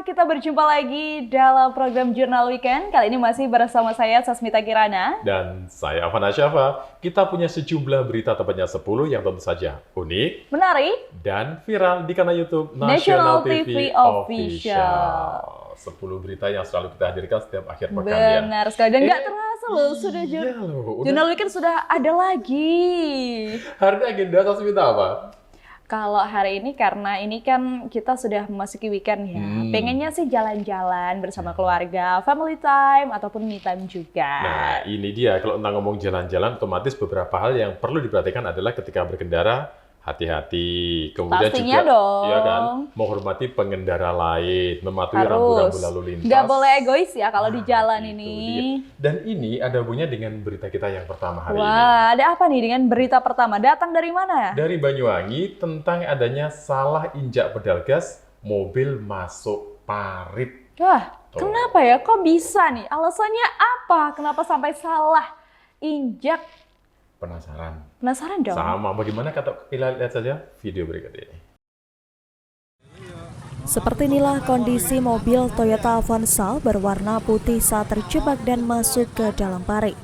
kita berjumpa lagi dalam program Jurnal Weekend. Kali ini masih bersama saya, Sasmita Kirana. Dan saya, Afan Asyafa. Kita punya sejumlah berita, tepatnya 10 yang tentu saja unik, menarik, dan viral di kanal YouTube National TV Official. 10 berita yang selalu kita hadirkan setiap akhir pekan ya. Benar sekali, dan nggak terasa loh, sudah Jurnal Weekend sudah ada lagi. Hari ini agenda Sasmita apa? Kalau hari ini karena ini kan kita sudah memasuki weekend ya, pengennya sih jalan-jalan bersama keluarga, family time ataupun me time juga. Nah ini dia, kalau tentang ngomong jalan-jalan, otomatis beberapa hal yang perlu diperhatikan adalah ketika berkendara, hati-hati. Kemudian pastinya juga, dong. ya kan, menghormati pengendara lain, mematuhi rambu-rambu lalu lintas. Nggak boleh egois ya kalau di jalan ini. Dia. Dan ini ada hubungannya dengan berita kita yang pertama hari ini. Wah, ada apa nih dengan berita pertama? Datang dari mana? Dari Banyuwangi tentang adanya salah injak pedal gas, mobil masuk parit. Wah, kenapa ya? Kok bisa nih? Alasannya apa? Kenapa sampai salah injak? Penasaran? Penasaran dong. Sama, bagaimana kita lihat saja video berikut ini. Seperti inilah kondisi mobil Toyota Avanza berwarna putih saat terjebak dan masuk ke dalam parit.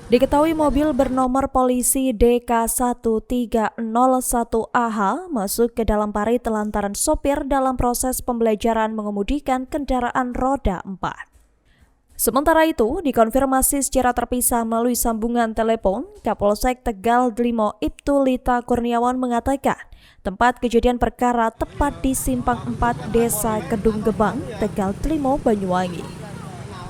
Diketahui mobil bernomor polisi DK1301AH masuk ke dalam parit lantaran sopir dalam proses pembelajaran mengemudikan kendaraan roda 4. Sementara itu, dikonfirmasi secara terpisah melalui sambungan telepon, Kapolsek Tegal Dlimo Ibtu Lita Kurniawan mengatakan, tempat kejadian perkara tepat di Simpang 4 Desa Kedung Gebang, Tegal Dlimo, Banyuwangi.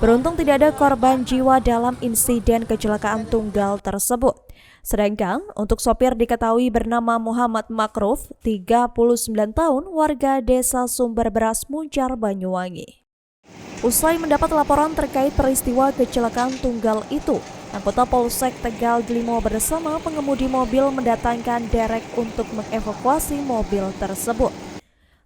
Beruntung tidak ada korban jiwa dalam insiden kecelakaan tunggal tersebut. Sedangkan untuk sopir diketahui bernama Muhammad Makruf, 39 tahun, warga Desa Sumber Beras Muncar, Banyuwangi. Usai mendapat laporan terkait peristiwa kecelakaan tunggal itu, anggota Polsek Tegal Dlimo bersama pengemudi mobil mendatangkan derek untuk mengevakuasi mobil tersebut.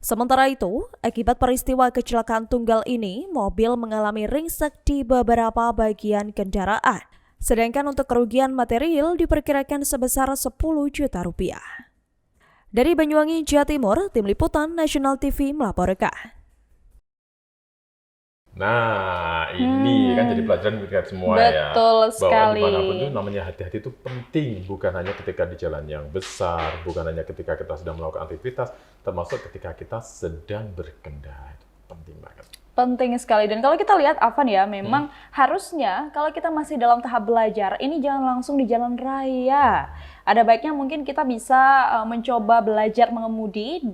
Sementara itu, akibat peristiwa kecelakaan tunggal ini, mobil mengalami ringsek di beberapa bagian kendaraan. Sedangkan untuk kerugian material diperkirakan sebesar 10 juta rupiah. Dari Banyuwangi, Jawa Timur, Tim Liputan National TV melaporkan. Nah, ini kan jadi pelajaran buat kita semua. Betul ya. sekali. Bahwa dimanapun itu namanya hati-hati itu penting, bukan hanya ketika di jalan yang besar, bukan hanya ketika kita sedang melakukan aktivitas, termasuk ketika kita sedang berkendara. Itu penting banget. Penting sekali. Dan kalau kita lihat, Afan ya, memang harusnya kalau kita masih dalam tahap belajar, ini jangan langsung di jalan raya. Ada baiknya mungkin kita bisa mencoba belajar mengemudi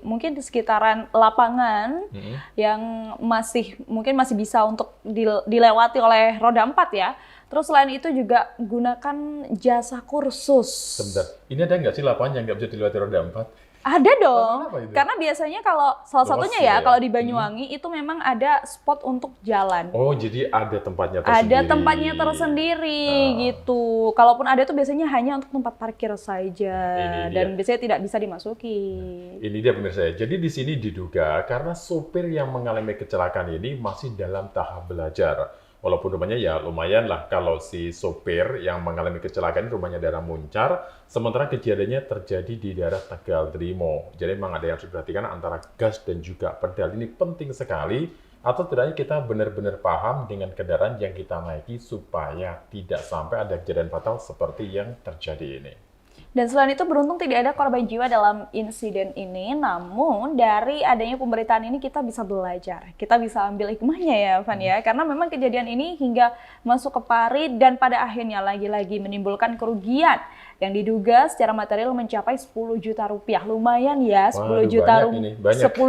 mungkin di sekitaran lapangan yang mungkin masih bisa untuk dilewati oleh roda 4 ya. Terus selain itu juga gunakan jasa kursus. Sebentar, ini ada nggak sih lapangan yang nggak bisa dilewati roda 4? Ada dong, karena biasanya kalau salah satunya ya, kalau di Banyuwangi itu memang ada spot untuk jalan. Oh, jadi ada tempatnya tersendiri. Ada tempatnya tersendiri gitu. Kalaupun ada tuh biasanya hanya untuk tempat parkir saja dan biasanya tidak bisa dimasuki. Ini dia pemirsa. Jadi di sini diduga karena sopir yang mengalami kecelakaan ini masih dalam tahap belajar. Walaupun rumahnya ya lumayan lah kalau si sopir yang mengalami kecelakaan rumahnya daerah Muncar, sementara kejadiannya terjadi di daerah Tegal Dlimo. Jadi memang ada yang harus diperhatikan antara gas dan juga pedal. Ini penting sekali, atau tidaknya kita benar-benar paham dengan kendaraan yang kita naiki supaya tidak sampai ada kejadian fatal seperti yang terjadi ini. Dan selain itu beruntung tidak ada korban jiwa dalam insiden ini, namun dari adanya pemberitaan ini kita bisa belajar. Kita bisa ambil hikmahnya ya, Van ya. Karena memang kejadian ini hingga masuk ke parit dan pada akhirnya lagi-lagi menimbulkan kerugian yang diduga secara material mencapai 10 juta rupiah. Lumayan ya, 10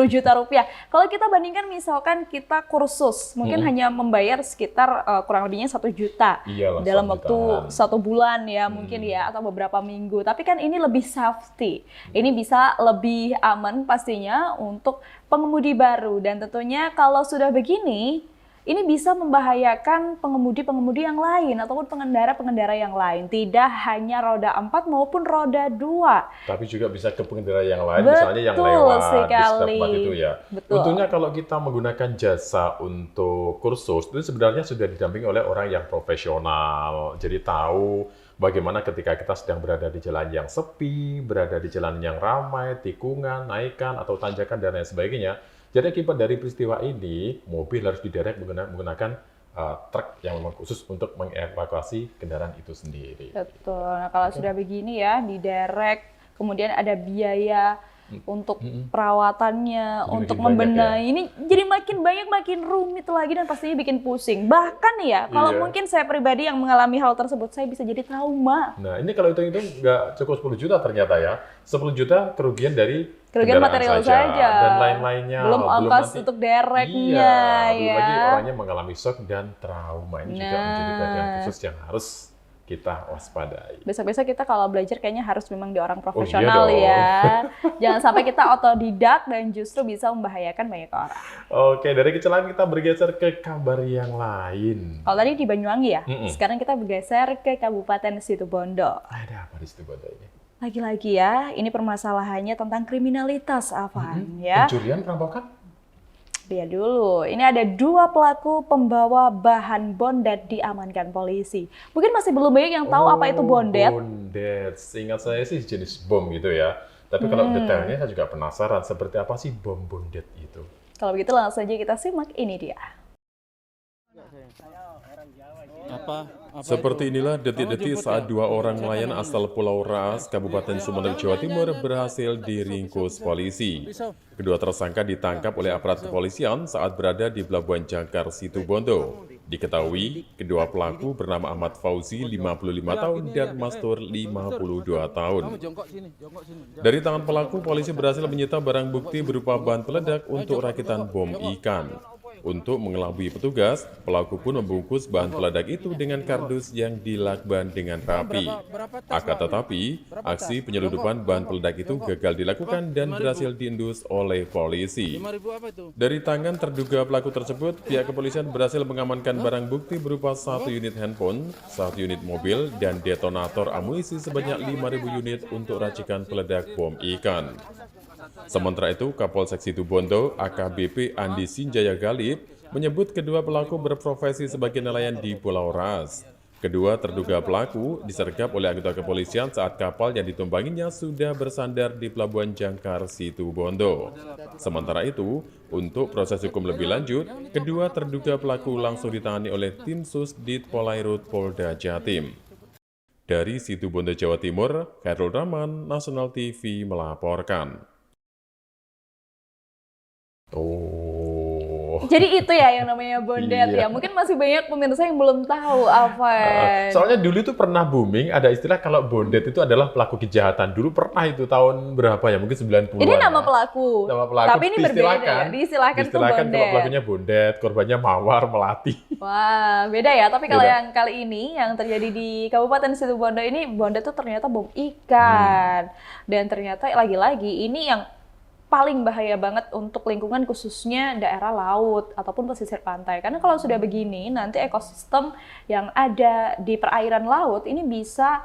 juta rupiah. Kalau kita bandingkan misalkan kita kursus, mungkin hanya membayar sekitar kurang lebihnya 1 juta. Iyalah, dalam waktu 1 bulan ya mungkin ya, atau beberapa minggu. Tapi kan ini lebih safety. Ini bisa lebih aman pastinya untuk pengemudi baru. Dan tentunya kalau sudah begini, ini bisa membahayakan pengemudi-pengemudi yang lain ataupun pengendara-pengendara yang lain. Tidak hanya roda 4 maupun roda 2. Tapi juga bisa ke pengendara yang lain, misalnya yang lewat di sekitar tempat itu ya. Betul. Untungnya kalau kita menggunakan jasa untuk kursus, itu sebenarnya sudah didampingi oleh orang yang profesional. Jadi tahu bagaimana ketika kita sedang berada di jalan yang sepi, berada di jalan yang ramai, tikungan, naikan, atau tanjakan, dan lain sebagainya. Jadi akibat dari peristiwa ini, mobil harus diderek menggunakan truk yang memang khusus untuk mengevakuasi kendaraan itu sendiri. Betul. Nah, kalau sudah begini ya, diderek, kemudian ada biaya untuk perawatannya, Jadi untuk makin banyak membenahi. Ini jadi makin banyak, makin rumit lagi dan pastinya bikin pusing. Bahkan ya, kalau Iya. mungkin saya pribadi yang mengalami hal tersebut, saya bisa jadi trauma. Nah, ini kalau hitung-hitung nggak cukup 10 juta ternyata ya. 10 juta kerugian dari Kerugian kendaraan material saja. dan lain-lainnya. Belum ongkos nanti- untuk dereknya, Iya, belum ya. lagi orangnya mengalami shock dan trauma. Ini juga menjadi perhatian khusus yang harus kita waspadai. Besok-besok kita kalau belajar kayaknya harus memang di orang profesional dong. ya. Jangan sampai kita otodidak dan justru bisa membahayakan banyak orang. Oke, dari kecelakaan kita bergeser ke kabar yang lain. Kalau tadi di Banyuwangi ya, Mm-mm. sekarang kita bergeser ke Kabupaten Situbondo. Ada apa di situ Bondo ini? Lagi-lagi ya, ini permasalahannya tentang kriminalitas, Afan, ya. Pencurian, perampokan? Lihat dulu, ini ada 2 pelaku pembawa bahan bondet diamankan polisi. Mungkin masih belum banyak yang tahu apa itu bondet. Bondet, seingat saya sih jenis bom gitu ya. Tapi kalau detailnya saya juga penasaran seperti apa sih bom bondet itu. Kalau begitu langsung saja kita simak, ini dia. Seperti inilah detik-detik saat 2 orang nelayan asal Pulau Raas, Kabupaten Sumeneb, Jawa Timur berhasil diringkus polisi. Kedua tersangka ditangkap oleh aparat kepolisian saat berada di Pelabuhan Jangkar, Situbondo. Diketahui, kedua pelaku bernama Ahmad Fauzi, 55 tahun, dan Mastur, 52 tahun. Dari tangan pelaku, polisi berhasil menyita barang bukti berupa bahan peledak untuk rakitan bom ikan. Untuk mengelabui petugas, pelaku pun membungkus bahan peledak itu dengan kardus yang dilakban dengan rapi. Akan tetapi, aksi penyelundupan bahan peledak itu gagal dilakukan dan berhasil diendus oleh polisi. Dari tangan terduga pelaku tersebut, pihak kepolisian berhasil mengamankan barang bukti berupa 1 unit handphone, 1 unit mobil, dan detonator amunisi sebanyak 5.000 unit untuk racikan peledak bom ikan. Sementara itu, Kapolsek Situbondo AKBP Andi Sinjaya Galib menyebut kedua pelaku berprofesi sebagai nelayan di Pulau Ras. Kedua terduga pelaku disergap oleh anggota kepolisian saat kapal yang ditumpanginya sudah bersandar di Pelabuhan Jangkar Situbondo. Sementara itu, untuk proses hukum lebih lanjut, kedua terduga pelaku langsung ditangani oleh tim Susdit Polairut Polda Jatim. Dari Situbondo, Jawa Timur, Khairul Rahman, Nasional TV melaporkan. Oh. Jadi itu ya yang namanya bondet Iya. ya. Mungkin masih banyak pemirsa yang belum tahu apa. Soalnya dulu itu pernah booming, ada istilah kalau bondet itu adalah pelaku kejahatan. Dulu pernah itu tahun berapa ya? Mungkin 90-an. Ini nama ya. pelaku. Nama pelaku Tapi ini berbeda. Diistilahkan itu kalau bondet. pelakunya bondet, korbannya mawar, melati. Wah, beda ya. Tapi kalau Beda. yang kali ini yang terjadi di Kabupaten Situbondo ini bondet itu ternyata bom ikan. Dan ternyata lagi-lagi ini yang paling bahaya banget untuk lingkungan khususnya daerah laut ataupun pesisir pantai. Karena kalau sudah begini, nanti ekosistem yang ada di perairan laut ini bisa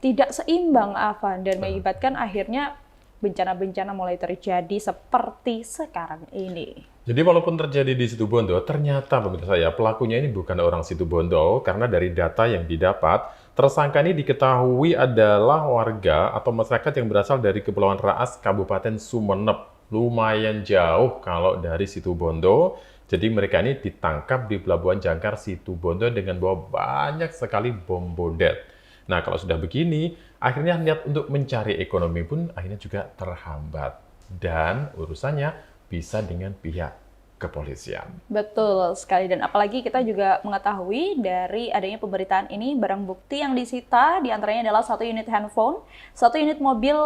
tidak seimbang, Afan, dan mengakibatkan akhirnya bencana-bencana mulai terjadi seperti sekarang ini. Jadi walaupun terjadi di Situbondo, ternyata pemirsa saya pelakunya ini bukan orang Situbondo karena dari data yang didapat, tersangka ini diketahui adalah warga atau masyarakat yang berasal dari Kepulauan Raas, Kabupaten Sumeneb. Lumayan jauh kalau dari Situbondo. Jadi mereka ini ditangkap di Pelabuhan Jangkar Situbondo dengan bawa banyak sekali bom bondet. Nah kalau sudah begini, akhirnya niat untuk mencari ekonomi pun akhirnya juga terhambat. Dan urusannya bisa dengan pihak kepolisian. Betul sekali, dan apalagi kita juga mengetahui dari adanya pemberitaan ini, barang bukti yang disita diantaranya adalah 1 unit handphone, 1 unit mobil,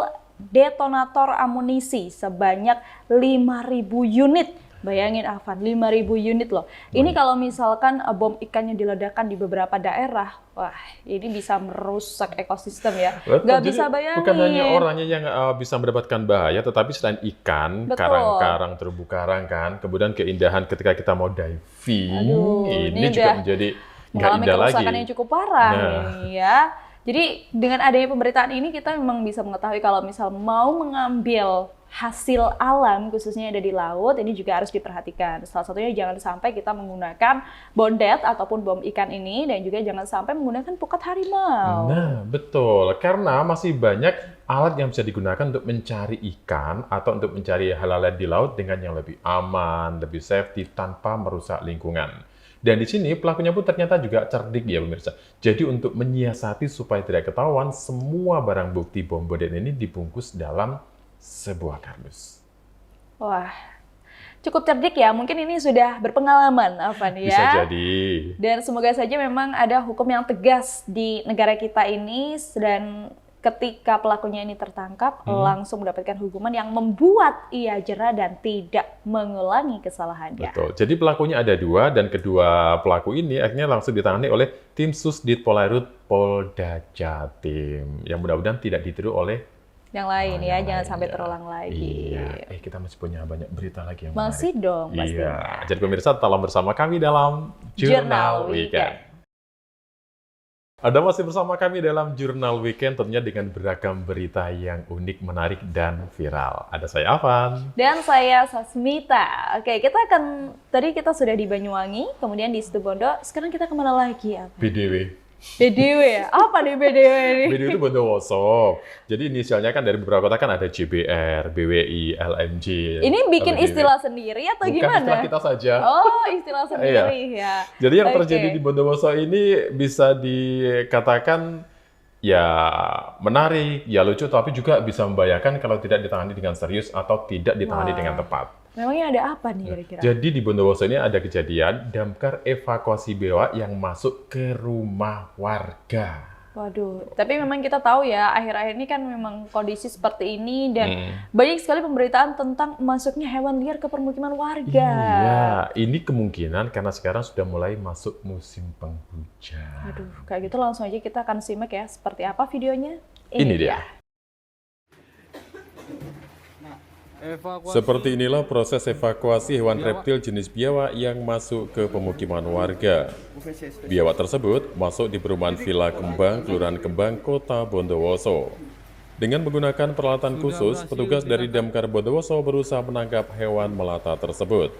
detonator amunisi sebanyak 5.000 unit. Bayangin, Afan, 5.000 unit loh. Ini kalau misalkan bom ikannya diledakkan di beberapa daerah, wah ini bisa merusak ekosistem ya. Betul, Nggak jadi bisa bayangin. bukan hanya orangnya yang bisa mendapatkan bahaya, tetapi selain ikan, Betul. karang-karang terumbu karang kan, kemudian keindahan ketika kita mau diving, Aduh, ini ini juga udah menjadi nggak mengalami indah lagi. kerusakan yang cukup parah Nah. ini ya. Jadi dengan adanya pemberitaan ini kita memang bisa mengetahui kalau misal mau mengambil hasil alam khususnya yang ada di laut ini juga harus diperhatikan. Salah satunya jangan sampai kita menggunakan bondet ataupun bom ikan ini, dan juga jangan sampai menggunakan pukat harimau. Nah, betul. Karena masih banyak alat yang bisa digunakan untuk mencari ikan atau untuk mencari hal-hal di laut dengan yang lebih aman, lebih safety, tanpa merusak lingkungan. Dan di sini pelakunya pun ternyata juga cerdik ya pemirsa. Jadi untuk menyiasati supaya tidak ketahuan, semua barang bukti bom boden ini dibungkus dalam sebuah kardus. Wah, cukup cerdik ya. Mungkin ini sudah berpengalaman, Afan ya. Bisa jadi. Dan semoga saja memang ada hukum yang tegas di negara kita ini, dan ketika pelakunya ini tertangkap, langsung mendapatkan hukuman yang membuat ia jera dan tidak mengulangi kesalahannya. Betul. Jadi pelakunya ada dua, dan kedua pelaku ini akhirnya langsung ditangani oleh tim Susdit Polairut Polda Jatim. Yang mudah-mudahan tidak ditiru oleh yang lain ya, yang jangan lain, sampai ya. terulang lagi. Iya, kita masih punya banyak berita lagi yang Masih menarik. dong, Iya, pastinya. jadi pemirsa tolong bersama kami dalam Jurnal Weekend. Anda masih bersama kami dalam Jurnal Weekend, tentunya dengan beragam berita yang unik, menarik, dan viral. Ada saya, Afan. Dan saya Sasmita. Oke, tadi kita sudah di Banyuwangi, kemudian di Situbondo, sekarang kita kemana lagi ya? BDW. BDW ya? Apa nih BDW ini? BDW itu Bondowoso. Jadi inisialnya kan dari beberapa kota kan ada JBR, BWI, LMG. Ini bikin LBW. istilah sendiri atau Bukan gimana? istilah kita saja. Oh, istilah sendiri ya. Jadi yang Oke. terjadi di Bondowoso ini bisa dikatakan ya menarik, ya lucu, tapi juga bisa membahayakan kalau tidak ditangani dengan serius atau tidak ditangani Wah. dengan tepat. Memangnya ada apa nih kira-kira? Jadi di Bondowoso ini ada kejadian damkar evakuasi biawak yang masuk ke rumah warga. Waduh, tapi memang kita tahu ya, akhir-akhir ini kan memang kondisi seperti ini dan banyak sekali pemberitaan tentang masuknya hewan liar ke permukiman warga. Iya, ini kemungkinan karena sekarang sudah mulai masuk musim penghujan. Aduh, kayak gitu langsung aja kita akan simak ya, seperti apa videonya. Ini dia. Seperti inilah proses evakuasi hewan reptil jenis biawak yang masuk ke pemukiman warga. Biawak tersebut masuk di perumahan Villa Kembang, Kelurahan Kembang, Kota Bondowoso. Dengan menggunakan peralatan khusus, petugas dari Damkar Bondowoso berusaha menangkap hewan melata tersebut.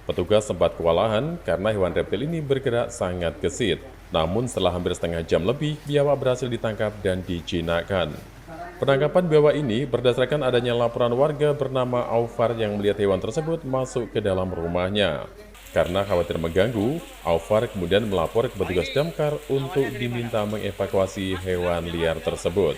Petugas sempat kewalahan karena hewan reptil ini bergerak sangat gesit. Namun setelah hampir setengah jam lebih, biawak berhasil ditangkap dan dijinakkan. Penangkapan biawak ini berdasarkan adanya laporan warga bernama Aufar yang melihat hewan tersebut masuk ke dalam rumahnya. Karena khawatir mengganggu, Aufar kemudian melapor ke petugas damkar untuk diminta mengevakuasi hewan liar tersebut.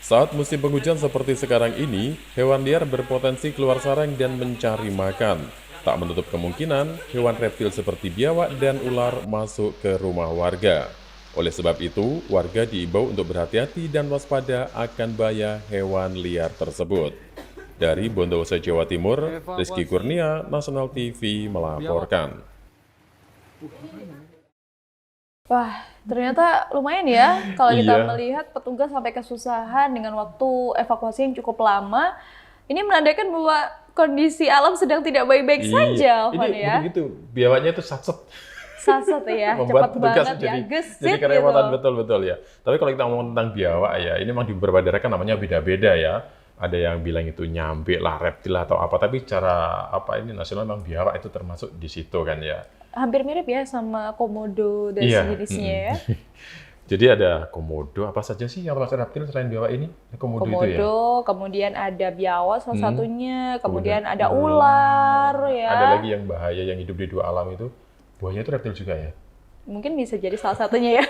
Saat musim penghujan seperti sekarang ini, hewan liar berpotensi keluar sarang dan mencari makan. Tak menutup kemungkinan hewan reptil seperti biawak dan ular masuk ke rumah warga. Oleh sebab itu, warga diimbau untuk berhati-hati dan waspada akan bahaya hewan liar tersebut. Dari Bondowoso, Jawa Timur, Rizky Kurnia, Nasional TV melaporkan. Wah, ternyata lumayan ya kalau kita Iya. melihat petugas sampai kesusahan dengan waktu evakuasi yang cukup lama. Ini menandakan bahwa kondisi alam sedang tidak baik-baik saja, Van Ini ya. begitu, biawaknya itu satset. Saset ya, Membuat cepat petugas banget ya, jadi gesit kerepotan, gitu. betul-betul ya. Tapi kalau kita ngomong tentang biawak ya, ini memang di beberapa daerah kan namanya beda-beda ya. Ada yang bilang itu nyambe lah, reptil lah, atau apa. Tapi cara apa ini nasional memang biawak itu termasuk di situ kan ya. Hampir mirip ya sama komodo dan Iya, sejenisnya ya. Jadi ada komodo, apa saja sih yang termasuk reptil selain biawak ini? Komodo itu ya? Komodo, kemudian ada biawak salah satunya, kemudian ada ular. ular ya. Ada lagi yang bahaya yang hidup di dua alam itu. Buaya itu reptil juga ya? Mungkin bisa jadi salah satunya ya.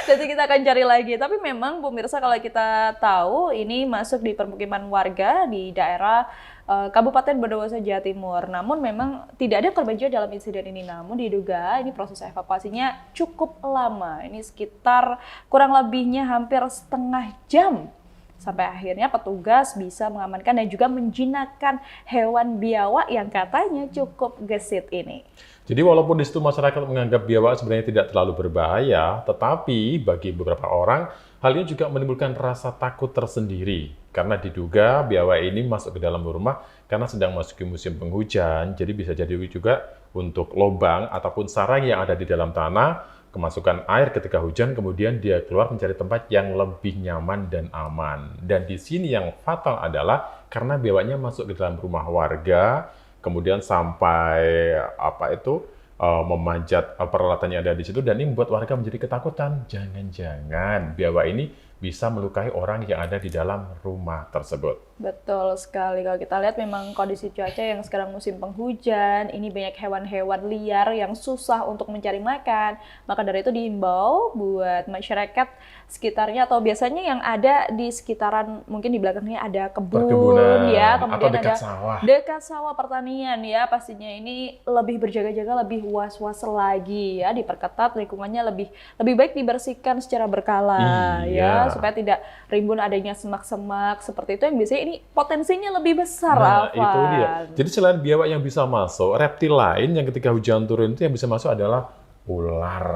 Nanti kita akan cari lagi. Tapi memang pemirsa kalau kita tahu ini masuk di permukiman warga di daerah Kabupaten Bondowoso, Jawa Timur. Namun memang tidak ada korban jiwa dalam insiden ini. Namun diduga ini proses evakuasinya cukup lama. Ini sekitar kurang lebihnya hampir setengah jam. Sampai akhirnya petugas bisa mengamankan dan juga menjinakkan hewan biawak yang katanya cukup gesit ini. Jadi walaupun di situ masyarakat menganggap biawak sebenarnya tidak terlalu berbahaya, tetapi bagi beberapa orang, hal ini juga menimbulkan rasa takut tersendiri. Karena diduga biawak ini masuk ke dalam rumah karena sedang memasuki musim penghujan, jadi bisa jadi juga untuk lubang ataupun sarang yang ada di dalam tanah, kemasukan air ketika hujan, kemudian dia keluar mencari tempat yang lebih nyaman dan aman. Dan di sini yang fatal adalah karena biawaknya masuk ke dalam rumah warga, kemudian sampai memanjat peralatan yang ada di situ, dan ini membuat warga menjadi ketakutan. Jangan-jangan biawak ini bisa melukai orang yang ada di dalam rumah tersebut. Betul sekali. Kalau kita lihat memang kondisi cuaca yang sekarang musim penghujan, ini banyak hewan-hewan liar yang susah untuk mencari makan. Maka dari itu diimbau buat masyarakat sekitarnya atau biasanya yang ada di sekitaran, mungkin di belakangnya ada kebun Perkebunan ya, atau kemudian dekat ada sawah. dekat sawah pertanian ya, pastinya ini lebih berjaga-jaga, lebih was-was lagi ya, diperketat lingkungannya, lebih baik dibersihkan secara berkala ya, Iya. supaya tidak rimbun adanya semak-semak seperti itu yang biasanya ini potensinya lebih besar, Nah, Afan. itu dia. Jadi selain biawak yang bisa masuk, reptil lain yang ketika hujan turun itu yang bisa masuk adalah ular.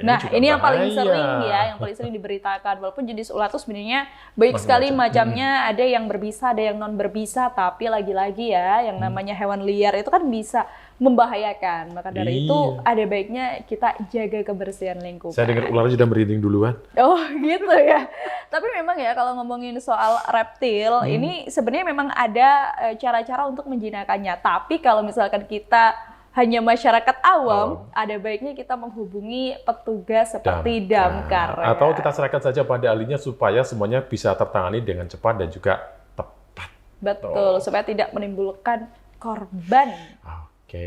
Nah, juga ini yang paling bahaya. sering ya, yang paling sering diberitakan. Walaupun jenis ular itu sebenarnya banyak sekali Macam-macam. macamnya, ada yang berbisa, ada yang non berbisa, tapi lagi-lagi ya, yang namanya hewan liar itu kan bisa membahayakan. Maka dari itu Iya. ada baiknya kita jaga kebersihan lingkungan. Saya dengar ular sudah merinding duluan. Oh gitu ya. Tapi memang ya kalau ngomongin soal reptil, ini sebenarnya memang ada cara-cara untuk menjinakkannya. Tapi kalau misalkan kita hanya masyarakat awam, ada baiknya kita menghubungi petugas seperti damkar. ya. Atau kita serahkan saja pada ahlinya supaya semuanya bisa tertangani dengan cepat dan juga tepat. Betul, supaya tidak menimbulkan korban. Oke,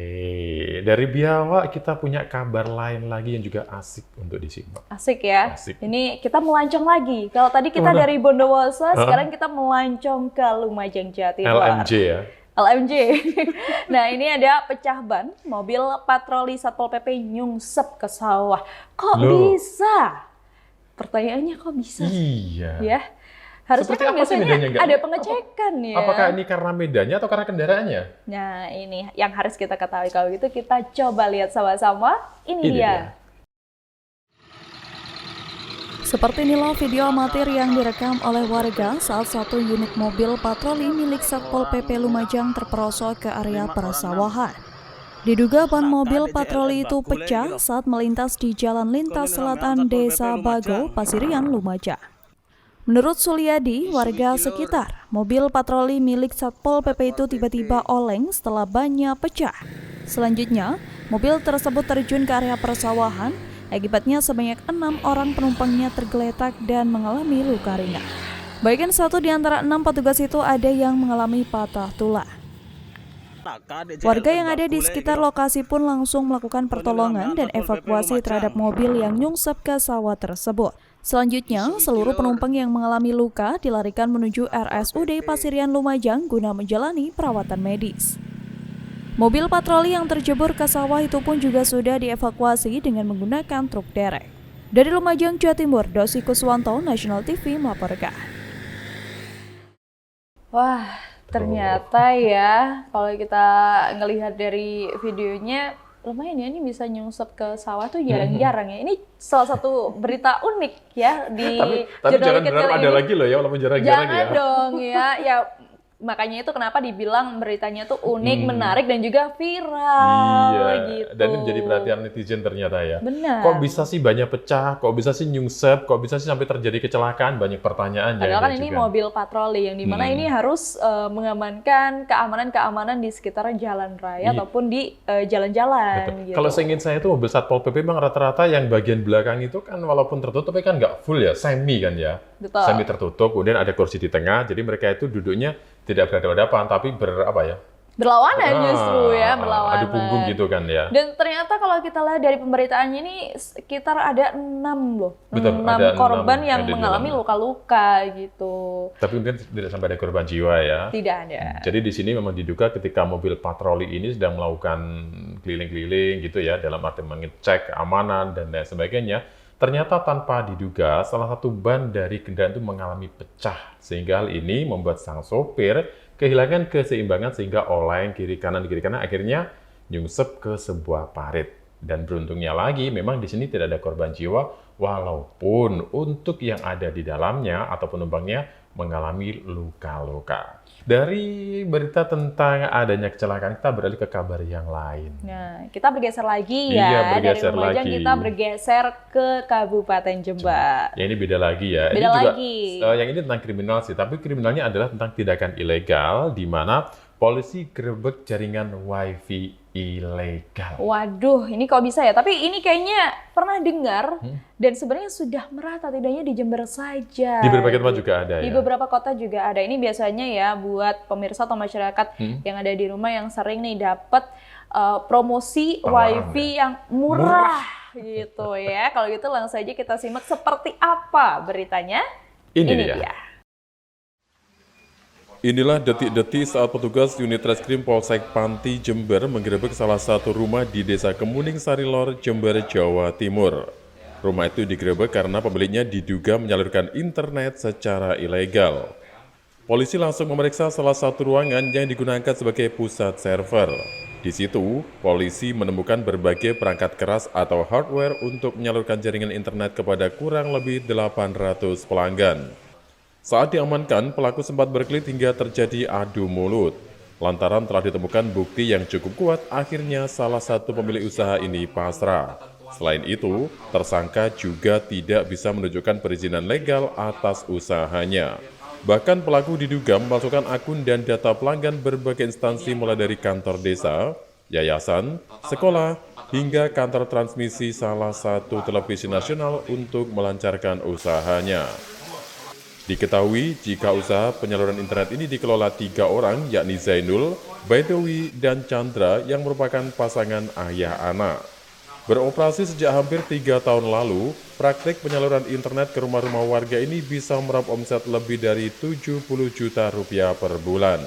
dari biawak kita punya kabar lain lagi yang juga asik untuk disimak. Asik ya. Asik. Ini kita melancong lagi. Kalau tadi kita Kemana? dari Bondowoso, sekarang kita melancong ke Lumajang, Jawa Timur. LMJ ya. LMJ. Nah, ini ada pecah ban, mobil patroli Satpol PP nyungsep ke sawah. Kok Loh. bisa? Pertanyaannya kok bisa? Iya. Ya. Harusnya Seperti kan apa sih biasanya bedanya, Nggak? ada pengecekan ya. Apakah ini karena medannya atau karena kendaraannya? Nah, ini yang harus kita ketahui. Kalau gitu kita coba lihat sama-sama. Ini Ini dia. dia. Seperti inilah video amatir yang direkam oleh warga saat satu unit mobil patroli milik Satpol PP Lumajang terperosok ke area persawahan. Diduga ban mobil patroli itu pecah saat melintas di Jalan Lintas Selatan Desa Bago, Pasirian, Lumajang. Menurut Suliadi, warga sekitar, mobil patroli milik Satpol PP itu tiba-tiba oleng setelah bannya pecah. Selanjutnya, mobil tersebut terjun ke area persawahan. Akibatnya sebanyak 6 orang penumpangnya tergeletak dan mengalami luka ringan. Bahkan 1 di antara 6 petugas itu ada yang mengalami patah tulang. Warga yang ada di sekitar lokasi pun langsung melakukan pertolongan dan evakuasi terhadap mobil yang nyungsep ke sawah tersebut. Selanjutnya, seluruh penumpang yang mengalami luka dilarikan menuju RSUD Pasirian Lumajang guna menjalani perawatan medis. Mobil patroli yang terjebur ke sawah itu pun juga sudah dievakuasi dengan menggunakan truk derek. Dari Lumajang, Jawa Timur, Dosi Kuswanto, National TV melaporkan. Wah, ternyata ya kalau kita ngelihat dari videonya lumayan ya, ini bisa nyungsep ke sawah tuh jarang-jarang ya. Ini salah satu berita unik ya di Tapi jurnal jangan kecil berharap ada ini. lagi loh ya, walaupun jarang-jarang Jangan ya. dong ya. Ya makanya itu kenapa dibilang beritanya tuh unik, menarik dan juga viral Iya, gitu. dan ini menjadi perhatian netizen ternyata ya. Benar. Kok bisa sih banyak pecah, kok bisa sih nyungsep, kok bisa sih sampai terjadi kecelakaan, banyak pertanyaan. Padahal kan juga. ini mobil patroli yang dimana ini harus mengamankan keamanan di sekitar jalan raya Iya. ataupun di jalan-jalan gitu. Kalau seingin saya itu mobil Satpol PP memang rata-rata yang bagian belakang itu kan walaupun tertutup tapi kan nggak full ya, semi kan ya. Betul. Semi tertutup, kemudian ada kursi di tengah, jadi mereka itu duduknya tidak berhadapan-hadapan tapi Berlawanan justru ya, berlawanan. adu punggung gitu kan ya. Dan ternyata kalau kita lihat dari pemberitaannya ini sekitar ada 6 loh. Betul, 6 ada korban 6 yang ada di mengalami dalamnya. luka-luka gitu. Tapi mungkin tidak sampai ada korban jiwa ya. Tidak ada. Jadi di sini memang diduga ketika mobil patroli ini sedang melakukan keliling-keliling gitu ya, dalam arti mengecek keamanan dan lain sebagainya, ternyata tanpa diduga salah satu ban dari kendaraan itu mengalami pecah. Sehingga hal ini membuat sang sopir kehilangan keseimbangan sehingga oleng kiri kanan akhirnya nyungsep ke sebuah parit. Dan beruntungnya lagi memang di sini tidak ada korban jiwa walaupun untuk yang ada di dalamnya atau penumpangnya mengalami luka-luka. Dari berita tentang adanya kecelakaan, kita beralih ke kabar yang lain. Nah, kita bergeser lagi Iya, ya. bergeser Dari Lumajang lagi. kita bergeser ke Kabupaten Jember. Ya ini beda lagi ya. Beda ini juga, lagi. yang ini tentang kriminal sih, tapi kriminalnya adalah tentang tindakan ilegal di mana Polisi gerebek jaringan wifi ilegal. Waduh, ini kok bisa ya? Tapi ini kayaknya pernah dengar dan sebenarnya sudah merata, tidak hanya di Jember saja. Di berbagai tempat juga ada Di ya? beberapa kota juga ada. Ini biasanya ya buat pemirsa atau masyarakat yang ada di rumah yang sering nih dapat promosi Tawaran wifi yang murah gitu ya. Kalau gitu langsung saja kita simak seperti apa beritanya. Ini Ini dia. dia. Inilah detik-detik saat petugas unit reskrim Polsek Panti Jember menggerebek salah satu rumah di Desa Kemuning Sarilor, Jember, Jawa Timur. Rumah itu digerebek karena pemiliknya diduga menyalurkan internet secara ilegal. Polisi langsung memeriksa salah satu ruangan yang digunakan sebagai pusat server. Di situ, polisi menemukan berbagai perangkat keras atau hardware untuk menyalurkan jaringan internet kepada kurang lebih 800 pelanggan. Saat diamankan, pelaku sempat berkelit hingga terjadi adu mulut. Lantaran telah ditemukan bukti yang cukup kuat, akhirnya salah satu pemilik usaha ini pasrah. Selain itu, tersangka juga tidak bisa menunjukkan perizinan legal atas usahanya. Bahkan pelaku diduga memasukkan akun dan data pelanggan berbagai instansi mulai dari kantor desa, yayasan, sekolah, hingga kantor transmisi salah satu televisi nasional untuk melancarkan usahanya. Diketahui jika usaha penyaluran internet ini dikelola 3 orang, yakni Zainul, Baidowi, dan Chandra yang merupakan pasangan ayah anak. Beroperasi sejak hampir 3 tahun lalu, praktik penyaluran internet ke rumah-rumah warga ini bisa meraup omset lebih dari 70 juta rupiah per bulan.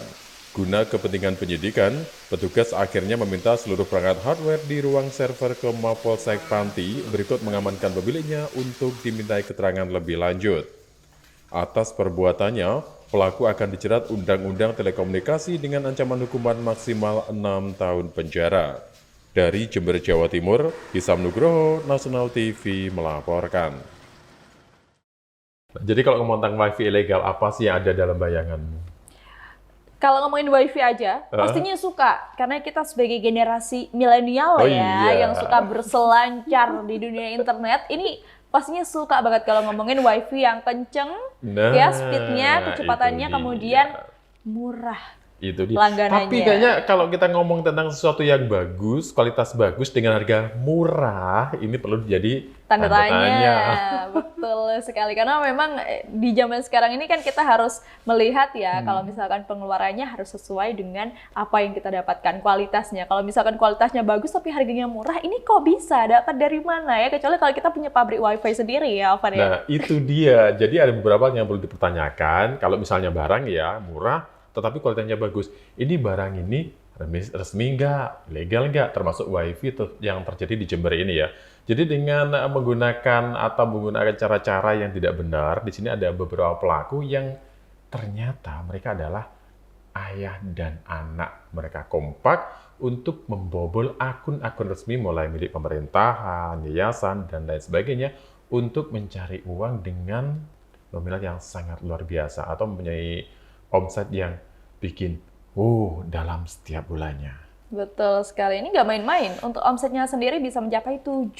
Guna kepentingan penyidikan, petugas akhirnya meminta seluruh perangkat hardware di ruang server ke Mapolsek Panti berikut mengamankan pemiliknya untuk dimintai keterangan lebih lanjut. Atas perbuatannya, pelaku akan dijerat Undang-Undang Telekomunikasi dengan ancaman hukuman maksimal 6 tahun penjara. Dari Jember, Jawa Timur, Hisam Nugroho, Nasional TV melaporkan. Jadi kalau ngomong tentang wifi ilegal, apa sih yang ada dalam bayanganmu? Kalau ngomongin wifi aja, pastinya suka. Karena kita sebagai generasi milenial Oh ya, iya. yang suka berselancar di dunia internet, ini pastinya suka banget kalau ngomongin wifi yang kenceng, Nah, ya speednya, kecepatannya, itu dia. kemudian murah. Itu dia. Langganannya. Tapi kayaknya kalau kita ngomong tentang sesuatu yang bagus, kualitas bagus dengan harga murah, ini perlu jadi Tanda tanya, betul sekali. Karena memang di zaman sekarang ini kan kita harus melihat ya, kalau misalkan pengeluarannya harus sesuai dengan apa yang kita dapatkan, kualitasnya. Kalau misalkan kualitasnya bagus tapi harganya murah, ini kok bisa dapat dari mana ya? Kecuali kalau kita punya pabrik wifi sendiri ya, Alvan ya. Nah, itu dia. Jadi ada beberapa yang perlu dipertanyakan. Kalau misalnya barang ya murah, tetapi kualitasnya bagus. Ini barang ini resmi nggak? Legal nggak? Termasuk wifi yang terjadi di Jember ini ya. Jadi dengan menggunakan atau menggunakan cara-cara yang tidak benar, di sini ada beberapa pelaku yang ternyata mereka adalah ayah dan anak. Mereka kompak untuk membobol akun-akun resmi mulai milik pemerintahan, yayasan, dan lain sebagainya untuk mencari uang dengan nominal yang sangat luar biasa atau mempunyai omset yang bikin dalam setiap bulannya. Betul sekali. Ini nggak main-main. Untuk omsetnya sendiri bisa mencapai 70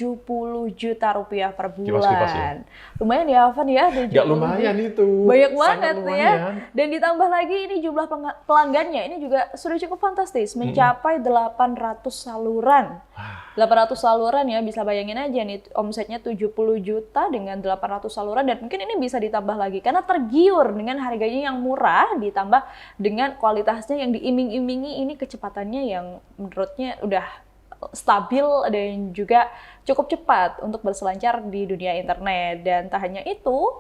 juta rupiah per bulan. Kipas-kipas ya? Lumayan ya, Alvan ya. Nggak lumayan itu. Banyak Sangat banget lumayan. ya. Dan ditambah lagi ini jumlah pelanggannya ini juga sudah cukup fantastis. Mencapai 800 saluran. 800 saluran ya, bisa bayangin aja nih omsetnya 70 juta dengan 800 saluran. Dan mungkin ini bisa ditambah lagi. Karena tergiur dengan harganya yang murah, ditambah dengan kualitasnya yang diiming-imingi, ini kecepatannya yang menurutnya udah stabil dan juga cukup cepat untuk berselancar di dunia internet. Dan tak hanya itu,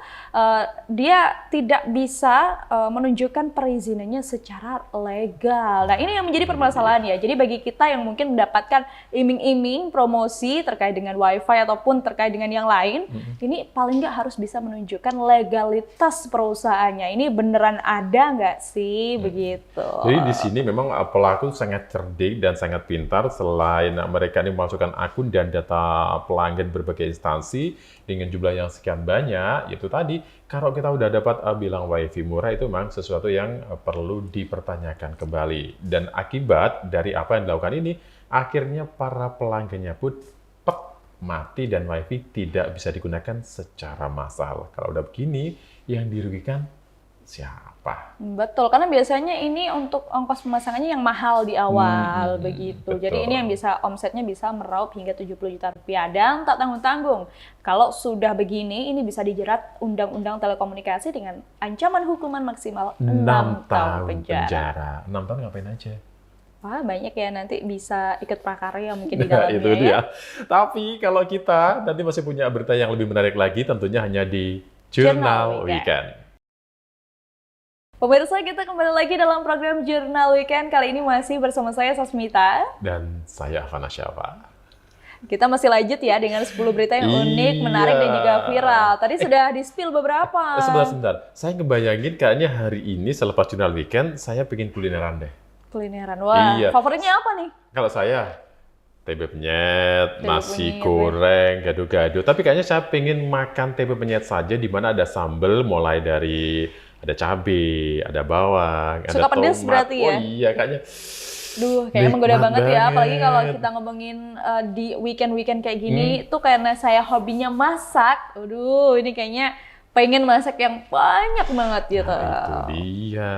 dia tidak bisa menunjukkan perizinannya secara legal. Nah, ini yang menjadi permasalahan ya. Jadi bagi kita yang mungkin mendapatkan iming-iming promosi terkait dengan wifi ataupun terkait dengan yang lain, ini paling nggak harus bisa menunjukkan legalitas perusahaannya. Ini beneran ada nggak sih begitu? Jadi di sini memang pelaku sangat cerdik dan sangat pintar. Selain mereka ini memasukkan akun dan data pelanggan berbagai instansi dengan jumlah yang sekian banyak, itu tadi kalau kita udah dapat bilang wifi murah, itu memang sesuatu yang perlu dipertanyakan kembali. Dan akibat dari apa yang dilakukan ini, akhirnya para pelanggannya pun mati dan wifi tidak bisa digunakan secara massal. Kalau udah begini, yang dirugikan siapa? Betul, karena biasanya ini untuk ongkos pemasangannya yang mahal di awal begitu. Betul. Jadi ini yang bisa omsetnya bisa meraup hingga 70 juta rupiah dan tak tanggung-tanggung. Kalau sudah begini, ini bisa dijerat Undang-Undang Telekomunikasi dengan ancaman hukuman maksimal 6 tahun penjara. 6 tahun ngapain aja? Wah, banyak ya, nanti bisa ikut prakarya mungkin di Nah, dalamnya itu dia. Tapi kalau kita nanti masih punya berita yang lebih menarik lagi, tentunya hanya di Jurnal Weekend. Pemirsa, kita kembali lagi dalam program Jurnal Weekend. Kali ini masih bersama saya, Sasmita. Dan saya Afana Syafa. Kita masih lanjut ya dengan 10 berita yang unik, menarik, dan juga viral. Tadi sudah di-spill beberapa. Sebentar. Saya ngebayangin kayaknya hari ini selepas Jurnal Weekend, saya pengen kulineran deh. Kulineran, wah. Iya. Favoritnya apa nih? Kalau saya, tempe penyet, Tempe nasi penyet, goreng, gado-gado. Tapi kayaknya saya pengen makan tempe penyet saja, di mana ada sambal, mulai dari ada cabai, ada bawang, ada Suka pedes tomat. berarti ya? Oh iya, kayaknya. Duh, kayaknya menggoda Nikmat banget ya. Apalagi kalau banget. kita ngomongin di weekend-weekend kayak gini, tuh karena saya hobinya masak. Aduh, ini kayaknya pengen masak yang banyak banget gitu. Nah, itu dia.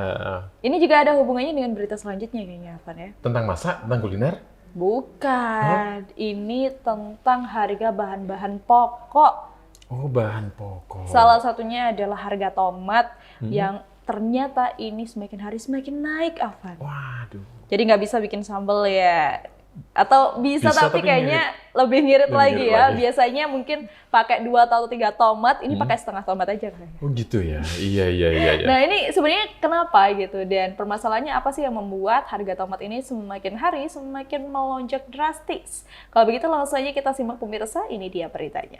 Ini juga ada hubungannya dengan berita selanjutnya kayaknya, Van ya? Tentang masak, tentang kuliner? Bukan, ini tentang harga bahan-bahan pokok. Oh, bahan pokok. Salah satunya adalah harga tomat yang ternyata ini semakin hari semakin naik, Afan. Waduh. Jadi nggak bisa bikin sambal ya. Atau bisa, Bisa, tapi tapi kayaknya lebih ngirit Lebih lagi ngirit ya. lagi. Biasanya mungkin pakai 2 atau 3 tomat, ini pakai setengah tomat aja kayaknya. Oh gitu ya? Iya. Nah ini sebenarnya kenapa gitu, dan permasalahannya apa sih yang membuat harga tomat ini semakin hari semakin melonjak drastis? Kalau begitu langsung saja kita simak pemirsa, ini dia beritanya.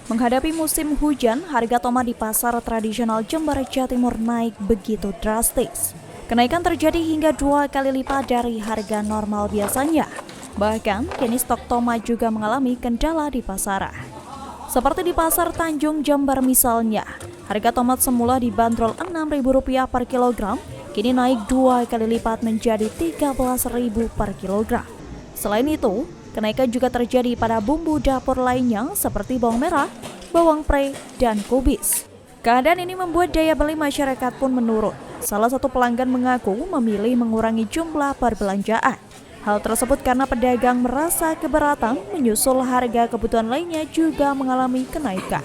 Menghadapi musim hujan, harga tomat di pasar tradisional Jember, Jawa Timur naik begitu drastis. Kenaikan terjadi hingga 2 kali lipat dari harga normal biasanya. Bahkan, kini stok tomat juga mengalami kendala di pasaran. Seperti di Pasar Tanjung Jember misalnya, harga tomat semula dibanderol Rp6.000 per kilogram, kini naik 2 kali lipat menjadi Rp13.000 per kilogram. Selain itu, kenaikan juga terjadi pada bumbu dapur lainnya seperti bawang merah, bawang pre, dan kubis. Keadaan ini membuat daya beli masyarakat pun menurun. Salah satu pelanggan mengaku memilih mengurangi jumlah perbelanjaan. Hal tersebut karena pedagang merasa keberatan menyusul harga kebutuhan lainnya juga mengalami kenaikan.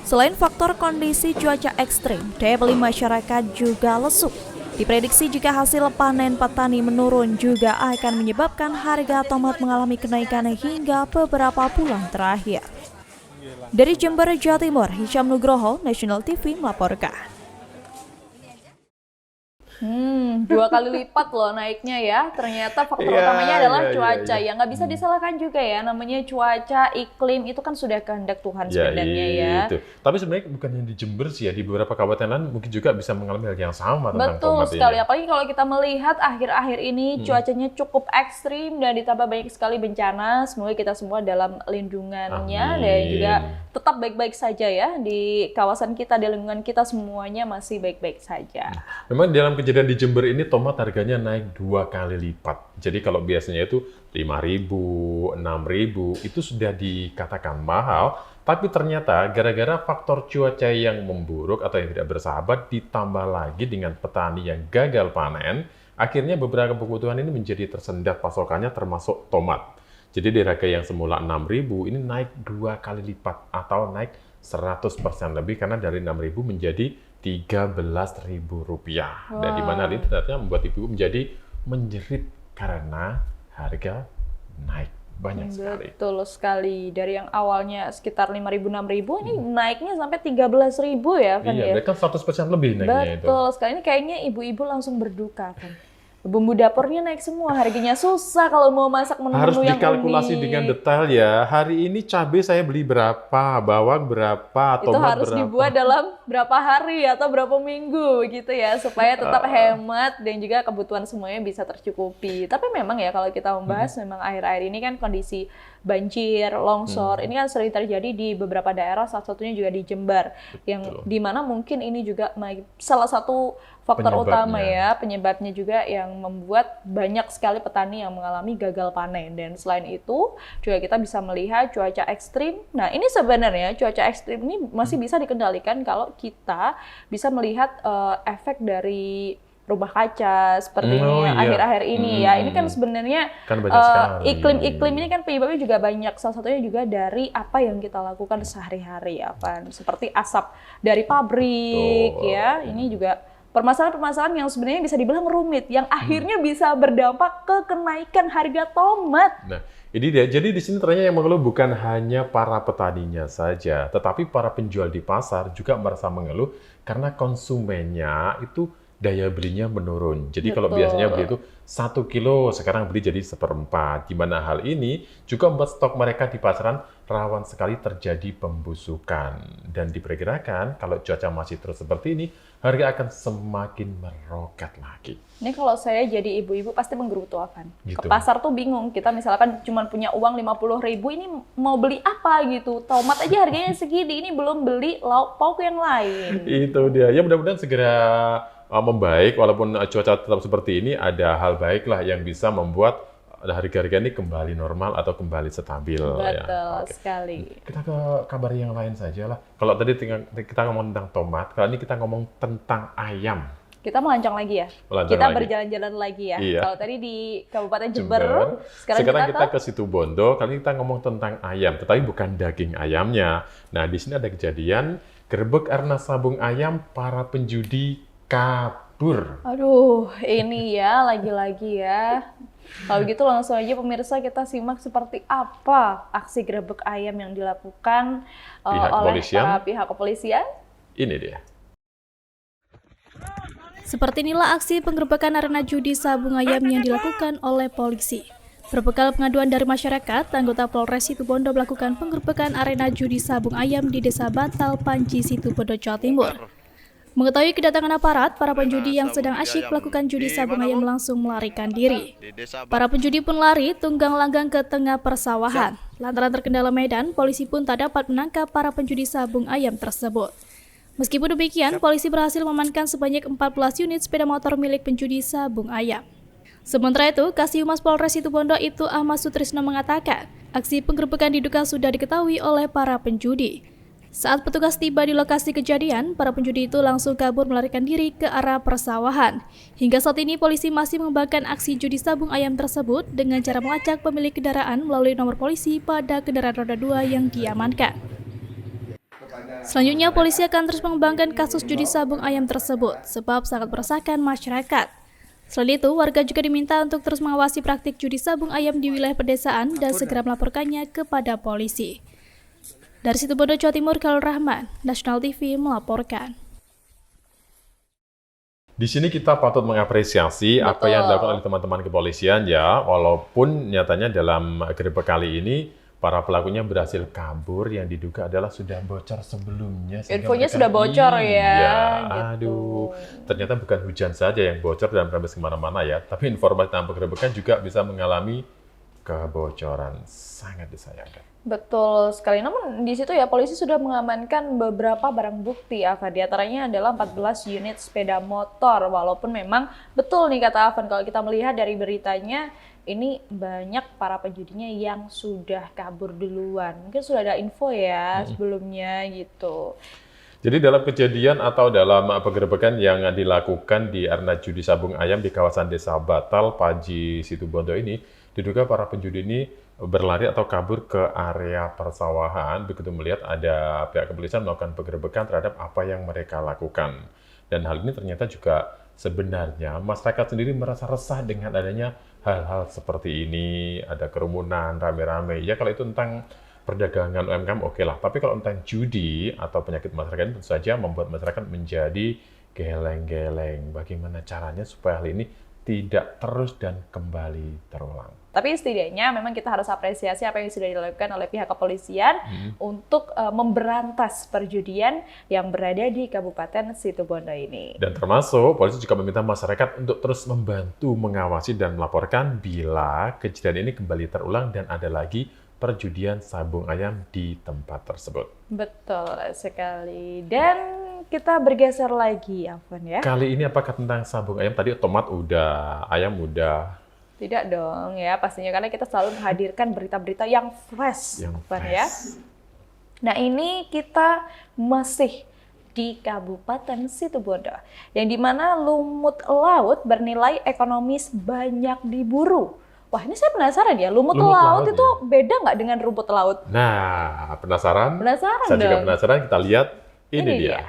Selain faktor kondisi cuaca ekstrim, daya beli masyarakat juga lesu. Diprediksi jika hasil panen petani menurun juga akan menyebabkan harga tomat mengalami kenaikan hingga beberapa bulan terakhir. Dari Jember, Jawa Timur, Hisham Nugroho, National TV melaporkan. 2 kali lipat loh naiknya ya. Ternyata faktor utamanya adalah cuaca. Ya nggak bisa disalahkan juga ya. Namanya cuaca, iklim itu kan sudah kehendak Tuhan sebenarnya ya. Itu. Tapi sebenarnya bukan yang di Jember sih ya, di beberapa kabupaten lain mungkin juga bisa mengalami hal yang sama tentang Betul tomat sekali. ini. Apalagi kalau kita melihat akhir-akhir ini cuacanya cukup ekstrim dan ditambah banyak sekali bencana. Semoga kita semua dalam lindungannya dan juga tetap baik-baik saja ya di kawasan kita, di lingkungan kita semuanya masih baik-baik saja. Memang dalam kejadian di Jember ini tomat harganya naik 2 kali lipat. Jadi kalau biasanya itu 5.000, 6.000 itu sudah dikatakan mahal, tapi ternyata gara-gara faktor cuaca yang memburuk atau yang tidak bersahabat ditambah lagi dengan petani yang gagal panen, akhirnya beberapa kebutuhan ini menjadi tersendat pasokannya termasuk tomat. Jadi di harga yang semula 6.000 ini naik 2 kali lipat atau naik 100% lebih karena dari 6.000 menjadi Rp13.000. Dan di mana ini ternyata membuat ibu menjadi menjerit karena harga naik banyak sekali. Betul sekali. Dari yang awalnya sekitar 5.000, 6.000 ini naiknya sampai 13.000 ya kan Iya, ya? mereka 100% lebih naiknya itu. Betul sekali. Ini kayaknya ibu-ibu langsung berduka kan. Bumbu dapurnya naik semua, harganya susah kalau mau masak Harus menu-menu yang dikalkulasi unik. dengan detail ya. Hari ini cabai saya beli berapa, bawang berapa, Itu tomat harus berapa. dibuat dalam berapa hari atau berapa minggu gitu ya, supaya tetap hemat dan juga kebutuhan semuanya bisa tercukupi. Tapi memang ya kalau kita membahas memang akhir-akhir ini kan kondisi banjir, longsor, ini kan sering terjadi di beberapa daerah, salah satunya juga di Jember, yang dimana mungkin ini juga salah satu faktor utama penyebabnya. ya, penyebabnya juga yang membuat banyak sekali petani yang mengalami gagal panen. Dan selain itu juga kita bisa melihat cuaca ekstrim. Nah, ini sebenarnya cuaca ekstrim ini masih bisa dikendalikan kalau kita bisa melihat efek dari rumah kaca seperti ini iya. akhir-akhir ini ya. Ini kan sebenarnya Kan banyak sekali. iklim ini kan penyebabnya juga banyak. Salah satunya juga dari apa yang kita lakukan sehari-hari ya, Van. Seperti asap dari pabrik ya. Ini juga permasalahan-permasalahan yang sebenarnya bisa dibilang rumit, yang akhirnya bisa berdampak ke kenaikan harga tomat. Nah, ini dia. Jadi di sini ternyata yang mengeluh bukan hanya para petaninya saja, tetapi para penjual di pasar juga merasa mengeluh karena konsumennya itu daya belinya menurun. Jadi kalau Betul. biasanya beli itu 1 kilo, sekarang beli jadi 1/4. Di mana hal ini juga membuat stok mereka di pasaran rawan sekali terjadi pembusukan. Dan diperkirakan kalau cuaca masih terus seperti ini, harga akan semakin meroket lagi. Ini kalau saya jadi ibu-ibu pasti menggerutu akan. Gitu. Ke pasar tuh bingung. Kita misalkan cuma punya uang 50.000, ini mau beli apa gitu. Tomat aja harganya segini, ini belum beli lauk pauk yang lain. Itu dia. Ya mudah-mudahan segera membaik, walaupun cuaca tetap seperti ini, ada hal baik lah yang bisa membuat harga-harga ini kembali normal atau kembali stabil. Betul Ya. Oke. sekali. Kita ke kabar yang lain saja lah. Kalau tadi kita ngomong tentang tomat, kalau ini kita ngomong tentang ayam. Kita melancong lagi ya. Melancong Kita lagi. berjalan-jalan lagi ya. Iya. Kalau tadi di Kabupaten Jember, Sekarang kita ke ke Situbondo, kali ini kita ngomong tentang ayam, tetapi bukan daging ayamnya. Nah, di sini ada kejadian gerbek karena sabung ayam, para penjudi kabur. Aduh, ini ya lagi-lagi ya. Kalau gitu langsung aja pemirsa kita simak seperti apa aksi gerebek ayam yang dilakukan Pihak oleh kepolisian. para pihak kepolisian. Ini dia. Seperti inilah aksi penggerebekan arena judi sabung ayam yang dilakukan oleh polisi. Berbekal pengaduan dari masyarakat, anggota Polres Situbondo melakukan penggerebekan arena judi sabung ayam di Desa Batal, Panji, Situbondo, Jawa Timur. Mengetahui kedatangan aparat, para penjudi yang sedang asyik melakukan judi sabung ayam langsung melarikan diri. Para penjudi pun lari tunggang langgang ke tengah persawahan. Lantaran terkendala medan, polisi pun tak dapat menangkap para penjudi sabung ayam tersebut. Meskipun demikian, polisi berhasil mengamankan sebanyak 14 unit sepeda motor milik penjudi sabung ayam. Sementara itu, Kasih Humas Polres Situbondo Ibtu Ahmad Sutrisno mengatakan, aksi penggerebekan diduga sudah diketahui oleh para penjudi. Saat petugas tiba di lokasi kejadian, para penjudi itu langsung kabur melarikan diri ke arah persawahan. Hingga saat ini, polisi masih mengembangkan aksi judi sabung ayam tersebut dengan cara melacak pemilik kendaraan melalui nomor polisi pada kendaraan roda 2 yang diamankan. Selanjutnya, polisi akan terus mengembangkan kasus judi sabung ayam tersebut, sebab sangat meresahkan masyarakat. Selain itu, warga juga diminta untuk terus mengawasi praktik judi sabung ayam di wilayah pedesaan dan segera melaporkannya kepada polisi. Dari Situbondo, Jawa Timur, Khalil Rahman, National TV melaporkan. Di sini kita patut mengapresiasi apa yang dilakukan oleh teman-teman kepolisian ya, walaupun nyatanya dalam gerebek kali ini para pelakunya berhasil kabur yang diduga adalah sudah bocor sebelumnya. sehingga Infonya mereka- sudah bocor ya, Iya, gitu. aduh. Ternyata bukan hujan saja yang bocor dan merembes kemana-mana ya, tapi informasi tentang penggerebekan juga bisa mengalami kebocoran. Sangat disayangkan. Betul sekali. Namun di situ ya polisi sudah mengamankan beberapa barang bukti, Avan. Di antaranya adalah 14 unit sepeda motor. Walaupun memang betul nih kata Avan, kalau kita melihat dari beritanya, ini banyak para penjudinya yang sudah kabur duluan. Mungkin sudah ada info ya sebelumnya gitu. Jadi dalam kejadian atau dalam penggerebekan yang dilakukan di arena judi sabung ayam di kawasan Desa Batal, Panji, Situbondo ini, diduga para penjudi ini berlari atau kabur ke area persawahan begitu melihat ada pihak kepolisian melakukan penggerebekan terhadap apa yang mereka lakukan. Dan hal ini ternyata juga sebenarnya masyarakat sendiri merasa resah dengan adanya hal-hal seperti ini, ada kerumunan, rame-rame. Ya kalau itu tentang perdagangan UMKM oke lah, tapi kalau tentang judi atau penyakit masyarakat ini tentu saja membuat masyarakat menjadi geleng-geleng. Bagaimana caranya supaya hal ini tidak terus dan kembali terulang. Tapi setidaknya memang kita harus apresiasi apa yang sudah dilakukan oleh pihak kepolisian untuk memberantas perjudian yang berada di Kabupaten Situbondo ini. Dan termasuk polisi juga meminta masyarakat untuk terus membantu mengawasi dan melaporkan bila kejadian ini kembali terulang dan ada lagi perjudian sabung ayam di tempat tersebut. Betul sekali. Dan kita bergeser lagi, Afwan ya. Kali ini apakah tentang sabung ayam? Tadi tomat udah, ayam udah. Tidak dong ya, pastinya karena kita selalu menghadirkan berita-berita yang fresh, Yang Afwan fresh. ya. Nah ini kita masih di Kabupaten Situbondo, yang dimana lumut laut bernilai ekonomis banyak diburu. Wah ini saya penasaran ya, lumut Lumut laut laut itu beda nggak dengan rumput laut? Nah, penasaran? Penasaran Saya juga dong. penasaran, kita lihat. Ini dia.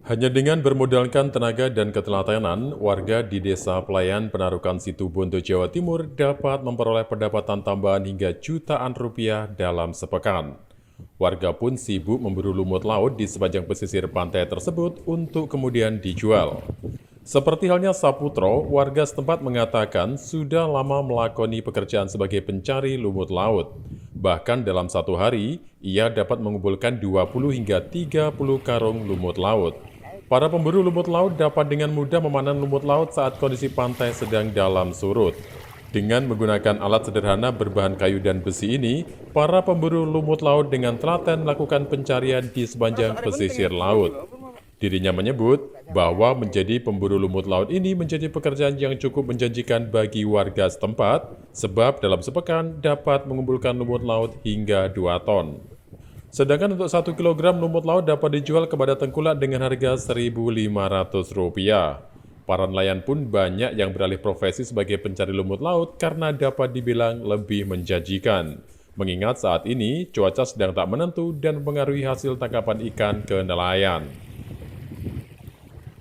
Hanya dengan bermodalkan tenaga dan ketelatenan, warga di Desa Pelayan Penarukan Situbondo, Jawa Timur dapat memperoleh pendapatan tambahan hingga jutaan rupiah dalam sepekan. Warga pun sibuk memburu lumut laut di sepanjang pesisir pantai tersebut untuk kemudian dijual. Seperti halnya Saputro, warga setempat mengatakan sudah lama melakoni pekerjaan sebagai pencari lumut laut. Bahkan dalam satu hari, ia dapat mengumpulkan 20 hingga 30 karung lumut laut. Para pemburu lumut laut dapat dengan mudah memanen lumut laut saat kondisi pantai sedang dalam surut. Dengan menggunakan alat sederhana berbahan kayu dan besi ini, para pemburu lumut laut dengan telaten melakukan pencarian di sepanjang pesisir laut. Dirinya menyebut bahwa menjadi pemburu lumut laut ini menjadi pekerjaan yang cukup menjanjikan bagi warga setempat, sebab dalam sepekan dapat mengumpulkan lumut laut hingga 2 ton. Sedangkan untuk 1 kg lumut laut dapat dijual kepada tengkulak dengan harga Rp1.500. Para nelayan pun banyak yang beralih profesi sebagai pencari lumut laut karena dapat dibilang lebih menjanjikan. Mengingat saat ini cuaca sedang tak menentu dan mempengaruhi hasil tangkapan ikan ke nelayan.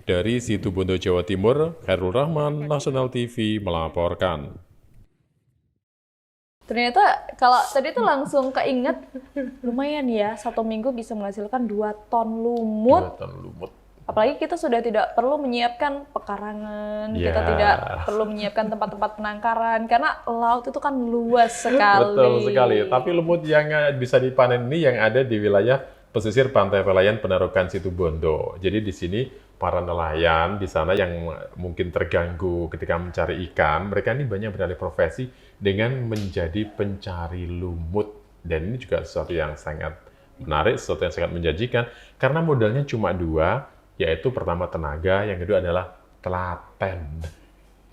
Dari Situbondo, Jawa Timur, Khairul Rahman, Nasional TV melaporkan. Ternyata kalau tadi tuh langsung keinget, lumayan ya, 1 minggu bisa menghasilkan 2 ton lumut. 2 ton lumut. Apalagi kita sudah tidak perlu menyiapkan pekarangan, kita Ya. tidak perlu menyiapkan tempat-tempat penangkaran, karena laut itu kan luas sekali. Betul sekali. Tapi lumut yang bisa dipanen ini yang ada di wilayah pesisir Pantai Pelayan Penarukan Situbondo. Jadi di sini para nelayan di sana yang mungkin terganggu ketika mencari ikan, mereka ini banyak beralih profesi dengan menjadi pencari lumut. Dan ini juga sesuatu yang sangat menarik, sesuatu yang sangat menjanjikan, karena modalnya cuma 2, yaitu pertama tenaga, yang kedua adalah telaten.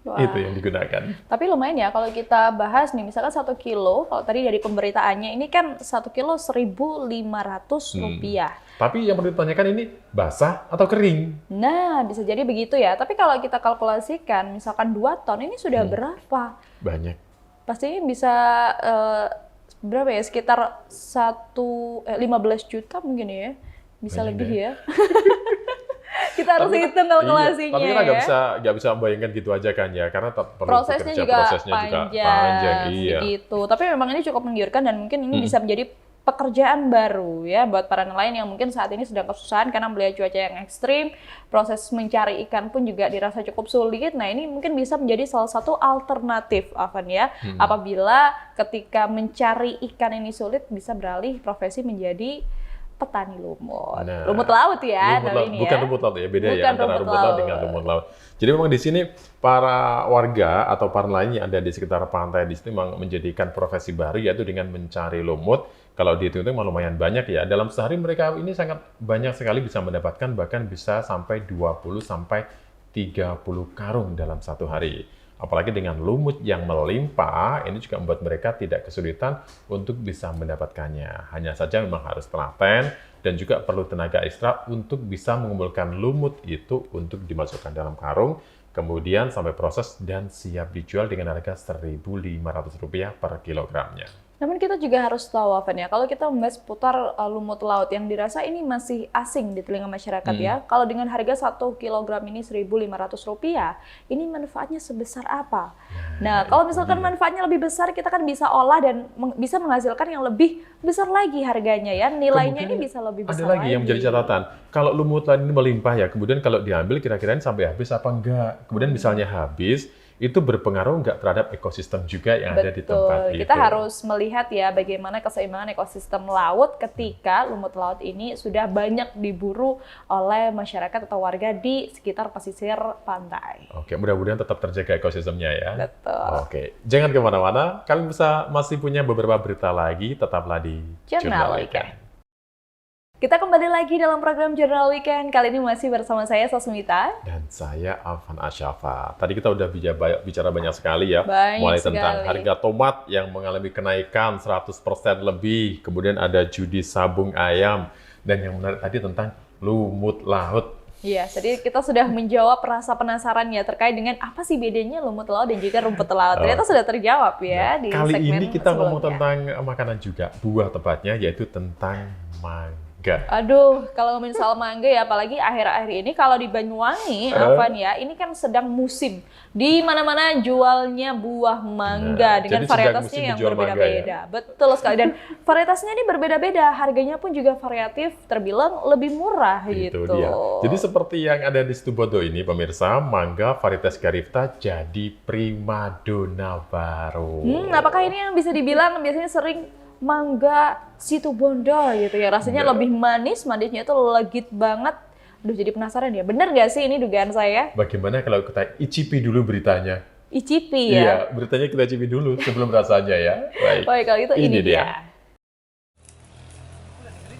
Wah. Itu yang digunakan. Tapi lumayan ya kalau kita bahas nih, misalkan 1 kilo, kalau tadi dari pemberitaannya ini kan 1 kilo Rp1.500. Tapi yang perlu ditanyakan ini basah atau kering? Nah, bisa jadi begitu ya. Tapi kalau kita kalkulasikan, misalkan 2 ton, ini sudah berapa? Banyak. Pastinya bisa berapa ya? Sekitar 15 juta mungkin ya. Bisa Banyak lebih deh. ya. Kita harus hitung kalkulasinya Tapi kita ya. nggak bisa membayangkan gitu aja kan ya, karena perlu Prosesnya bekerja, juga prosesnya juga panjang, panjang. Iya. begitu. Tapi memang ini cukup menggiurkan dan mungkin ini bisa menjadi pekerjaan baru ya buat para nelayan yang mungkin saat ini sedang kesusahan karena melihat cuaca yang ekstrim, proses mencari ikan pun juga dirasa cukup sulit. Nah ini mungkin bisa menjadi salah satu alternatif, Afwan ya, apabila ketika mencari ikan ini sulit bisa beralih profesi menjadi petani lumut. Nah, Lumut laut ya, Lumut tapi laut. ini Bukan ya. lumut laut ya, beda ya Bukan antara lumut rumput laut laut. dengan lumut laut. Jadi memang di sini para warga atau para nelayan yang ada di sekitar pantai di sini memang menjadikan profesi baru, yaitu dengan mencari lumut. Kalau dihitung-hitung lumayan banyak ya. Dalam sehari mereka ini sangat banyak sekali bisa mendapatkan, bahkan bisa sampai 20 sampai 30 karung dalam satu hari. Apalagi dengan lumut yang melimpah, ini juga membuat mereka tidak kesulitan untuk bisa mendapatkannya. Hanya saja memang harus telaten dan juga perlu tenaga ekstra untuk bisa mengumpulkan lumut itu untuk dimasukkan dalam karung, kemudian sampai proses dan siap dijual dengan harga Rp1.500 per kilogramnya. Namun kita juga harus tahu, Afwan ya, kalau kita membahas seputar lumut laut yang dirasa ini masih asing di telinga masyarakat ya. Kalau dengan harga 1 kilogram ini Rp1.500, ini manfaatnya sebesar apa? Nah, kalau misalkan manfaatnya lebih besar, kita kan bisa olah dan bisa menghasilkan yang lebih besar lagi harganya ya. Nilainya ini bisa lebih besar Ada lagi yang menjadi catatan. Kalau lumut laut ini melimpah ya, kemudian kalau diambil kira-kira sampai habis apa enggak? Kemudian misalnya habis, itu berpengaruh nggak terhadap ekosistem juga yang ada di tempat itu. Kita harus melihat ya bagaimana keseimbangan ekosistem laut ketika lumut laut ini sudah banyak diburu oleh masyarakat atau warga di sekitar pesisir pantai. Oke, mudah-mudahan tetap terjaga ekosistemnya ya. Betul. Oke, jangan kemana-mana. Kalian masih punya beberapa berita lagi, tetaplah di Jurnal Jurnal Ikan. Ikan. Kita kembali lagi dalam program Jurnal Weekend. Kali ini masih bersama saya, Sasmita. Dan saya, Alvan Asyafa. Tadi kita udah bicara banyak sekali ya. Banyak Mulai sekali. tentang harga tomat yang mengalami kenaikan 100% lebih. Kemudian ada judi sabung ayam. Dan yang menarik tadi tentang lumut laut. Iya, jadi kita sudah menjawab rasa penasaran ya terkait dengan apa sih bedanya lumut laut dan juga rumput laut. Ternyata sudah terjawab ya di Kali segmen ini kita ngomong sebelumnya. tentang makanan juga. Buah tepatnya, yaitu tentang mangga. Aduh, kalau ngomongin soal mangga ya, apalagi akhir-akhir ini kalau di Banyuwangi, Alvan ya, ini kan sedang musim. Di mana-mana jualnya buah mangga dengan jadi sedang varietasnya musim yang dijual mangga berbeda-beda. Betul sekali, dan varietasnya ini berbeda-beda, harganya pun juga variatif, terbilang lebih murah Itu gitu. dia. Jadi seperti yang ada di Situbondo ini, pemirsa, mangga varietas Garifta jadi primadona baru. Apakah ini yang bisa dibilang biasanya sering mangga Situbondo gitu ya, rasanya lebih manis, manisnya itu legit banget. Aduh, jadi penasaran ya, bener nggak sih ini dugaan saya? Bagaimana kalau kita icipi dulu beritanya? Icipi ya? Iya, beritanya kita icipi dulu sebelum rasanya ya. Baik. Baik, kalau itu ini dia.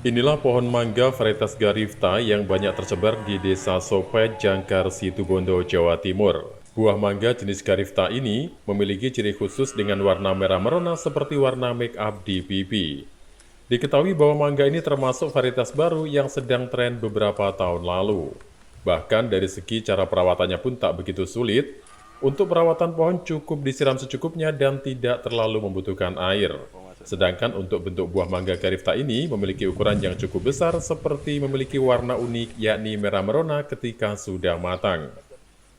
Inilah pohon mangga varietas Garifta yang banyak tersebar di Desa Sopet, Jangkar, Situbondo, Jawa Timur. Buah mangga jenis Garifta ini memiliki ciri khusus dengan warna merah merona seperti warna make up di pipi. Diketahui bahwa mangga ini termasuk varietas baru yang sedang tren beberapa tahun lalu. Bahkan dari segi cara perawatannya pun tak begitu sulit. Untuk perawatan pohon cukup disiram secukupnya dan tidak terlalu membutuhkan air. Sedangkan untuk bentuk buah mangga Garifta ini memiliki ukuran yang cukup besar seperti memiliki warna unik yakni merah merona ketika sudah matang.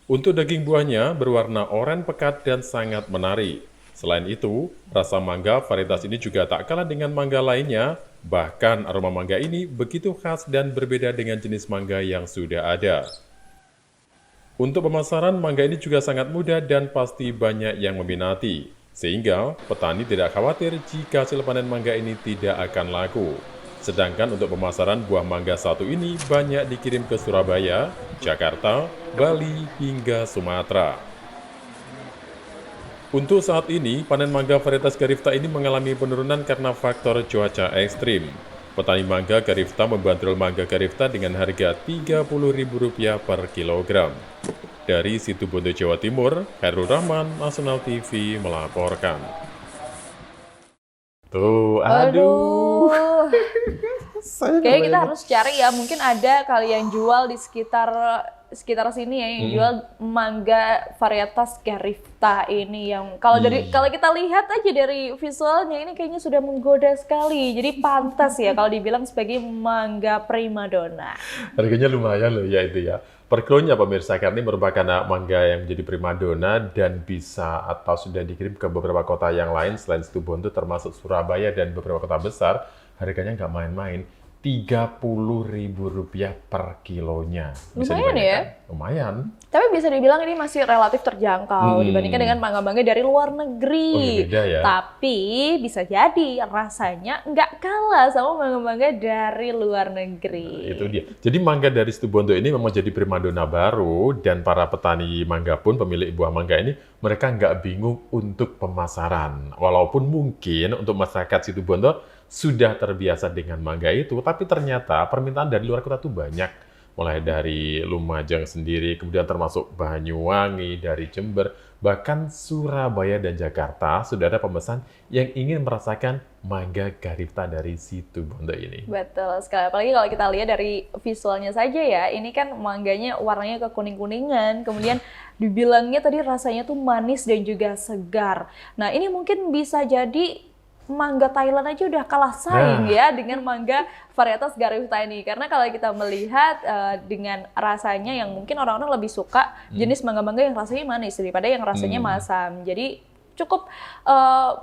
Untuk daging buahnya berwarna oranye pekat dan sangat menarik. Selain itu, rasa mangga varietas ini juga tak kalah dengan mangga lainnya. Bahkan aroma mangga ini begitu khas dan berbeda dengan jenis mangga yang sudah ada. Untuk pemasaran, mangga ini juga sangat mudah dan pasti banyak yang meminati. Sehingga petani tidak khawatir jika hasil panen mangga ini tidak akan laku. Sedangkan untuk pemasaran buah mangga satu ini banyak dikirim ke Surabaya, Jakarta, Bali, hingga Sumatera. Untuk saat ini, panen mangga varietas Garifta ini mengalami penurunan karena faktor cuaca ekstrim. Petani mangga Garifta membanderol mangga Garifta dengan harga Rp30.000 per kilogram. Dari Situbondo, Jawa Timur, Khairul Rahman, Nasional TV melaporkan. Tuh, aduh. Kayaknya kita harus cari ya, mungkin ada kali yang jual di sekitar sini ya, yang jual mangga varietas Garifta ini yang kalau kita lihat aja dari visualnya ini kayaknya sudah menggoda sekali. Jadi pantas ya kalau dibilang sebagai mangga primadona. Harganya lumayan loh ya itu ya. Per kilonya pemirsa, karena ini merupakan mangga yang menjadi primadona dan bisa atau sudah dikirim ke beberapa kota yang lain selain Situbondo termasuk Surabaya dan beberapa kota besar. Harganya nggak main-main, Rp30.000 per kilonya. Bisa Lumayan ya? Lumayan. Tapi bisa dibilang ini masih relatif terjangkau dibandingkan dengan mangga-mangga dari luar negeri. Oh, beda ya? Tapi bisa jadi rasanya nggak kalah sama mangga-mangga dari luar negeri. Itu dia. Jadi mangga dari Situbondo ini memang jadi primadona baru dan para petani mangga pun pemilik buah mangga ini mereka nggak bingung untuk pemasaran. Walaupun mungkin untuk masyarakat Situbondo sudah terbiasa dengan mangga itu, tapi ternyata permintaan dari luar kota tuh banyak. Mulai dari Lumajang sendiri, kemudian termasuk Banyuwangi, dari Jember, bahkan Surabaya dan Jakarta sudah ada pemesan yang ingin merasakan mangga Garifta dari Situbondo ini. Betul sekali, apalagi kalau kita lihat dari visualnya saja ya, ini kan mangganya warnanya kekuning-kuningan, kemudian dibilangnya tadi rasanya tuh manis dan juga segar. Nah ini mungkin bisa jadi mangga Thailand aja udah kalah saing ya dengan mangga varietas Garifta ini. Karena kalau kita melihat dengan rasanya yang mungkin orang-orang lebih suka jenis mangga-mangga yang rasanya manis daripada yang rasanya masam. Jadi cukup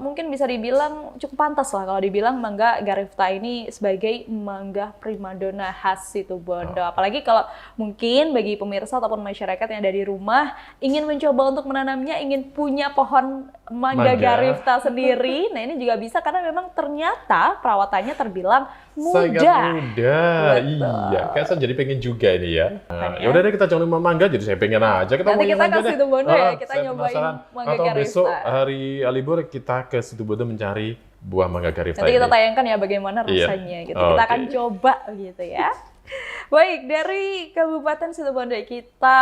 mungkin bisa dibilang cukup pantas lah kalau dibilang mangga Garifta ini sebagai mangga primadona khas Situbondo. Apalagi kalau mungkin bagi pemirsa ataupun masyarakat yang ada di rumah ingin mencoba untuk menanamnya, ingin punya pohon mangga Garifta sendiri. Nah ini juga bisa karena memang ternyata perawatannya terbilang mudah. Sangat mudah, Betul. iya. Kayak saya jadi pengen juga ini ya. Ya udah deh kita coba mangga, jadi saya pengen aja. Nanti kita ngomongin mangga ke deh. Situbondo ya, kita saya nyobain penasaran. mangga Atau Garifta. besok hari hari libur kita ke Situbondo mencari buah mangga Garifa Nanti kita ini. tayangkan ya bagaimana Iya. rasanya gitu. Kita akan Oke. coba gitu ya. Baik, dari Kabupaten Situbondo kita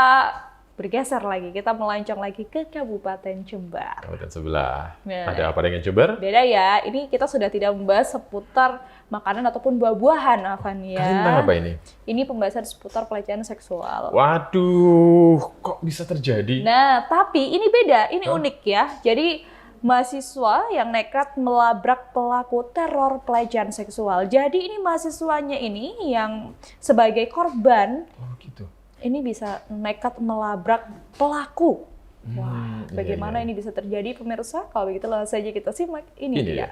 bergeser lagi. Kita melancong lagi ke Kabupaten Jember. Kabupaten sebelah. Nah. Ada apa dengan Jember? Beda ya, ini kita sudah tidak membahas seputar makanan ataupun buah-buahan, Afan ya. Kalian tentang apa ini? Ini pembahasan seputar pelecehan seksual. Waduh, kok bisa terjadi? Nah, tapi ini beda, ini unik ya. Jadi mahasiswa yang nekat melabrak pelaku teror pelecehan seksual. Jadi ini mahasiswanya ini yang sebagai korban Oh gitu. ini bisa nekat melabrak pelaku. Wah, Iya, bagaimana iya. ini bisa terjadi pemirsa? Kalau begitu langsung saja kita simak. Ini dia. dia.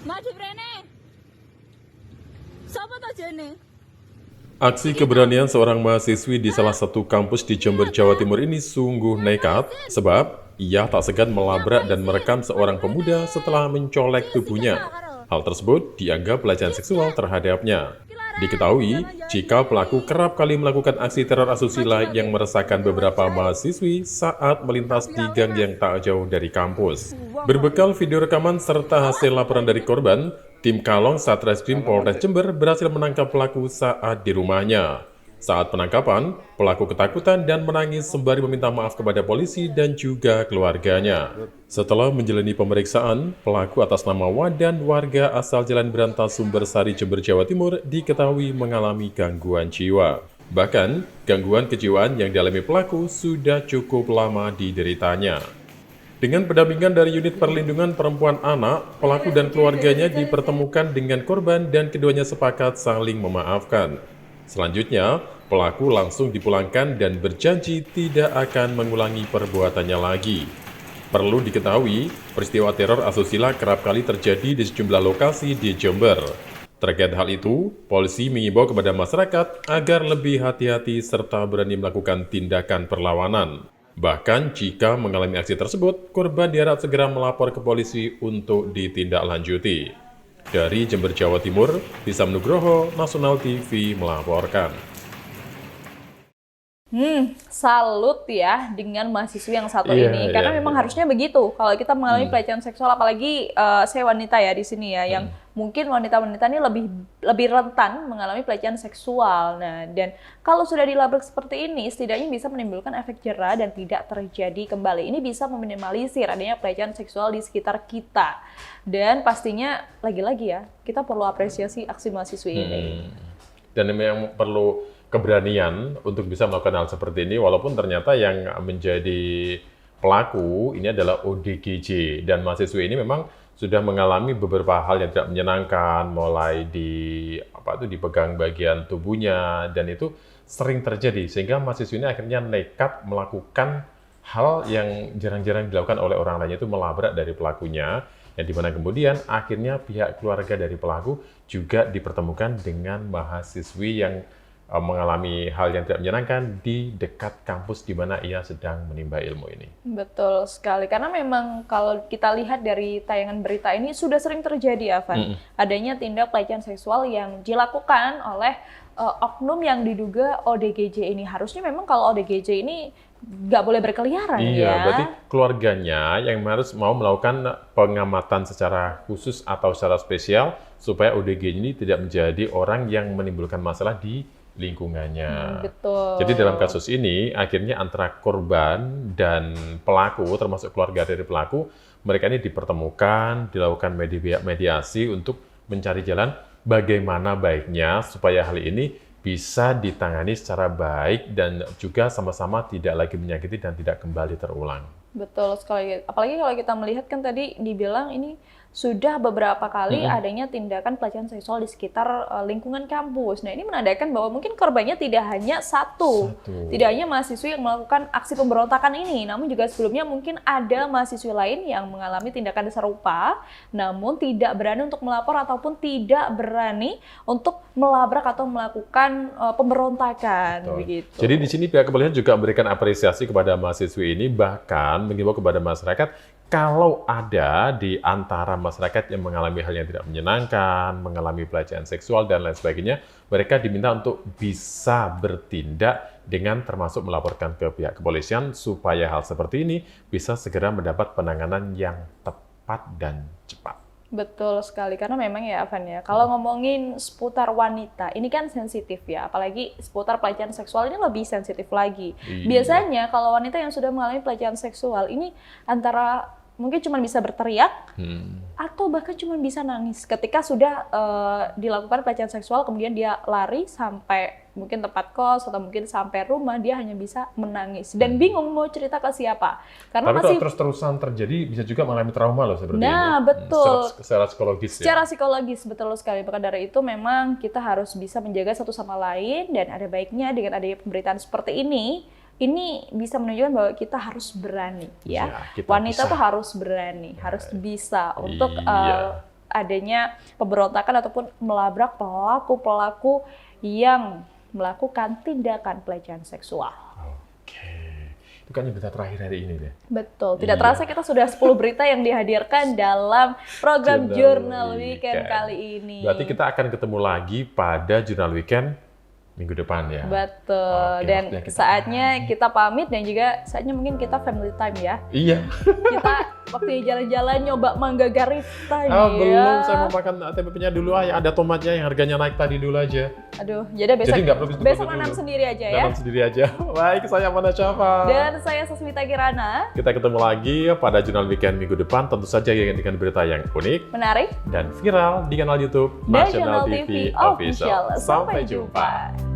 Maju Rene. Siapa tuh Jene? Aksi keberanian seorang mahasiswi di salah satu kampus di Jember, Jawa Timur ini sungguh nekat sebab ia tak segan melabrak dan merekam seorang pemuda setelah mencolek tubuhnya. Hal tersebut dianggap pelecehan seksual terhadapnya. Diketahui, jika pelaku kerap kali melakukan aksi teror asusila yang meresahkan beberapa mahasiswi saat melintas di gang yang tak jauh dari kampus. Berbekal video rekaman serta hasil laporan dari korban, tim Kalong Satreskrim Polres Jember berhasil menangkap pelaku saat di rumahnya. Saat penangkapan, pelaku ketakutan dan menangis sembari meminta maaf kepada polisi dan juga keluarganya. Setelah menjalani pemeriksaan, pelaku atas nama Wadan, warga asal Jalan Berantas Sumbersari, Jember, Jawa Timur, diketahui mengalami gangguan jiwa. Bahkan, gangguan kejiwaan yang dialami pelaku sudah cukup lama dideritanya. Dengan pendampingan dari unit perlindungan perempuan anak, pelaku dan keluarganya dipertemukan dengan korban dan keduanya sepakat saling memaafkan. Selanjutnya, pelaku langsung dipulangkan dan berjanji tidak akan mengulangi perbuatannya lagi. Perlu diketahui, peristiwa teror asusila kerap kali terjadi di sejumlah lokasi di Jember. Terkait hal itu, polisi mengimbau kepada masyarakat agar lebih hati-hati serta berani melakukan tindakan perlawanan. Bahkan jika mengalami aksi tersebut, korban diharap segera melapor ke polisi untuk ditindaklanjuti. Dari Jember, Jawa Timur, Hisam Nugroho, Nasional TV melaporkan. Salut ya dengan mahasiswi yang satu Iya, ini. Karena iya, memang iya. harusnya begitu. Kalau kita mengalami pelecehan seksual, apalagi saya wanita ya di sini ya, yang mungkin wanita-wanita ini lebih rentan mengalami pelecehan seksual. Nah, dan kalau sudah dilabrak seperti ini, setidaknya bisa menimbulkan efek jera dan tidak terjadi kembali. Ini bisa meminimalisir adanya pelecehan seksual di sekitar kita. Dan pastinya lagi-lagi ya, kita perlu apresiasi aksi mahasiswi ini. Dan memang perlu keberanian untuk bisa melakukan hal seperti ini, walaupun ternyata yang menjadi pelaku ini adalah ODGJ, dan mahasiswa ini memang sudah mengalami beberapa hal yang tidak menyenangkan, mulai dipegang bagian tubuhnya, dan itu sering terjadi, sehingga mahasiswa ini akhirnya nekat melakukan hal yang jarang-jarang dilakukan oleh orang lain, yaitu melabrak dari pelakunya, yang dimana kemudian akhirnya pihak keluarga dari pelaku juga dipertemukan dengan mahasiswi yang mengalami hal yang tidak menyenangkan di dekat kampus di mana ia sedang menimba ilmu ini. Betul sekali, karena memang kalau kita lihat dari tayangan berita ini sudah sering terjadi, Afan. Adanya tindak pelecehan seksual yang dilakukan oleh oknum yang diduga ODGJ ini. Harusnya memang kalau ODGJ ini nggak boleh berkeliaran ya. Berarti keluarganya yang harus mau melakukan pengamatan secara khusus atau secara spesial supaya ODGJ ini tidak menjadi orang yang menimbulkan masalah di lingkungannya. Betul. Jadi dalam kasus ini akhirnya antara korban dan pelaku, termasuk keluarga dari pelaku, mereka ini dipertemukan, dilakukan mediasi untuk mencari jalan bagaimana baiknya supaya hal ini bisa ditangani secara baik dan juga sama-sama tidak lagi menyakiti dan tidak kembali terulang. Betul sekali. Apalagi kalau kita melihat kan tadi dibilang ini sudah beberapa kali adanya tindakan pelecehan seksual di sekitar lingkungan kampus. Nah, ini menandakan bahwa mungkin korbannya tidak hanya satu. Tidak hanya mahasiswa yang melakukan aksi pemberontakan ini, namun juga sebelumnya mungkin ada mahasiswa lain yang mengalami tindakan serupa, namun tidak berani untuk melapor ataupun tidak berani untuk melabrak atau melakukan pemberontakan. Begitu. Jadi di sini pihak kepolisian juga memberikan apresiasi kepada mahasiswa ini, bahkan mengimbau kepada masyarakat kalau ada di antara masyarakat yang mengalami hal yang tidak menyenangkan, mengalami pelecehan seksual dan lain sebagainya, mereka diminta untuk bisa bertindak dengan termasuk melaporkan ke pihak kepolisian supaya hal seperti ini bisa segera mendapat penanganan yang tepat dan cepat. Betul sekali, karena memang ya Van ya, kalau ngomongin seputar wanita, ini kan sensitif ya, apalagi seputar pelecehan seksual ini lebih sensitif lagi. Iya. Biasanya kalau wanita yang sudah mengalami pelecehan seksual ini antara mungkin cuma bisa berteriak, atau bahkan cuma bisa nangis ketika sudah dilakukan pelecehan seksual, kemudian dia lari sampai mungkin tempat kos atau mungkin sampai rumah, dia hanya bisa menangis dan bingung mau cerita ke siapa. Karena Tapi masih kalau terus-terusan terjadi bisa juga mengalami trauma loh seperti ini. Nah, betul. Secara psikologis Secara ya. psikologis, betul sekali. Maka dari itu memang kita harus bisa menjaga satu sama lain, dan ada baiknya dengan adanya pemberitaan seperti ini bisa menunjukkan bahwa kita harus berani, ya. Iya, kita Wanita bisa. tuh harus berani, harus bisa untuk Iya. adanya pemberontakan ataupun melabrak pelaku-pelaku yang melakukan tindakan pelecehan seksual. Oke. Itu kan yang berita terakhir hari ini deh. Betul, tidak Iya. terasa kita sudah 10 berita yang dihadirkan dalam program Jurnal Weekend kali ini. Berarti kita akan ketemu lagi pada Jurnal Weekend minggu depan ya. Betul, Oke, dan waktunya kita saatnya kita pamit dan juga saatnya mungkin kita family time ya. Iya. Kita waktunya jalan-jalan nyoba mangga garita ya. Belum, saya mau makan TPP-nya dulu ya. Ada tomatnya yang harganya naik tadi dulu aja. Aduh, jadi besok, Jadi nggak perlu besok dulu. nanam sendiri aja ya. Nanam sendiri aja. Baik, saya Amanda Syafa. Dan saya Sasmita Kirana. Kita ketemu lagi pada Jurnal Weekend minggu depan. Tentu saja dengan berita yang unik Menarik. dan viral di kanal YouTube National TV Official. Sampai jumpa.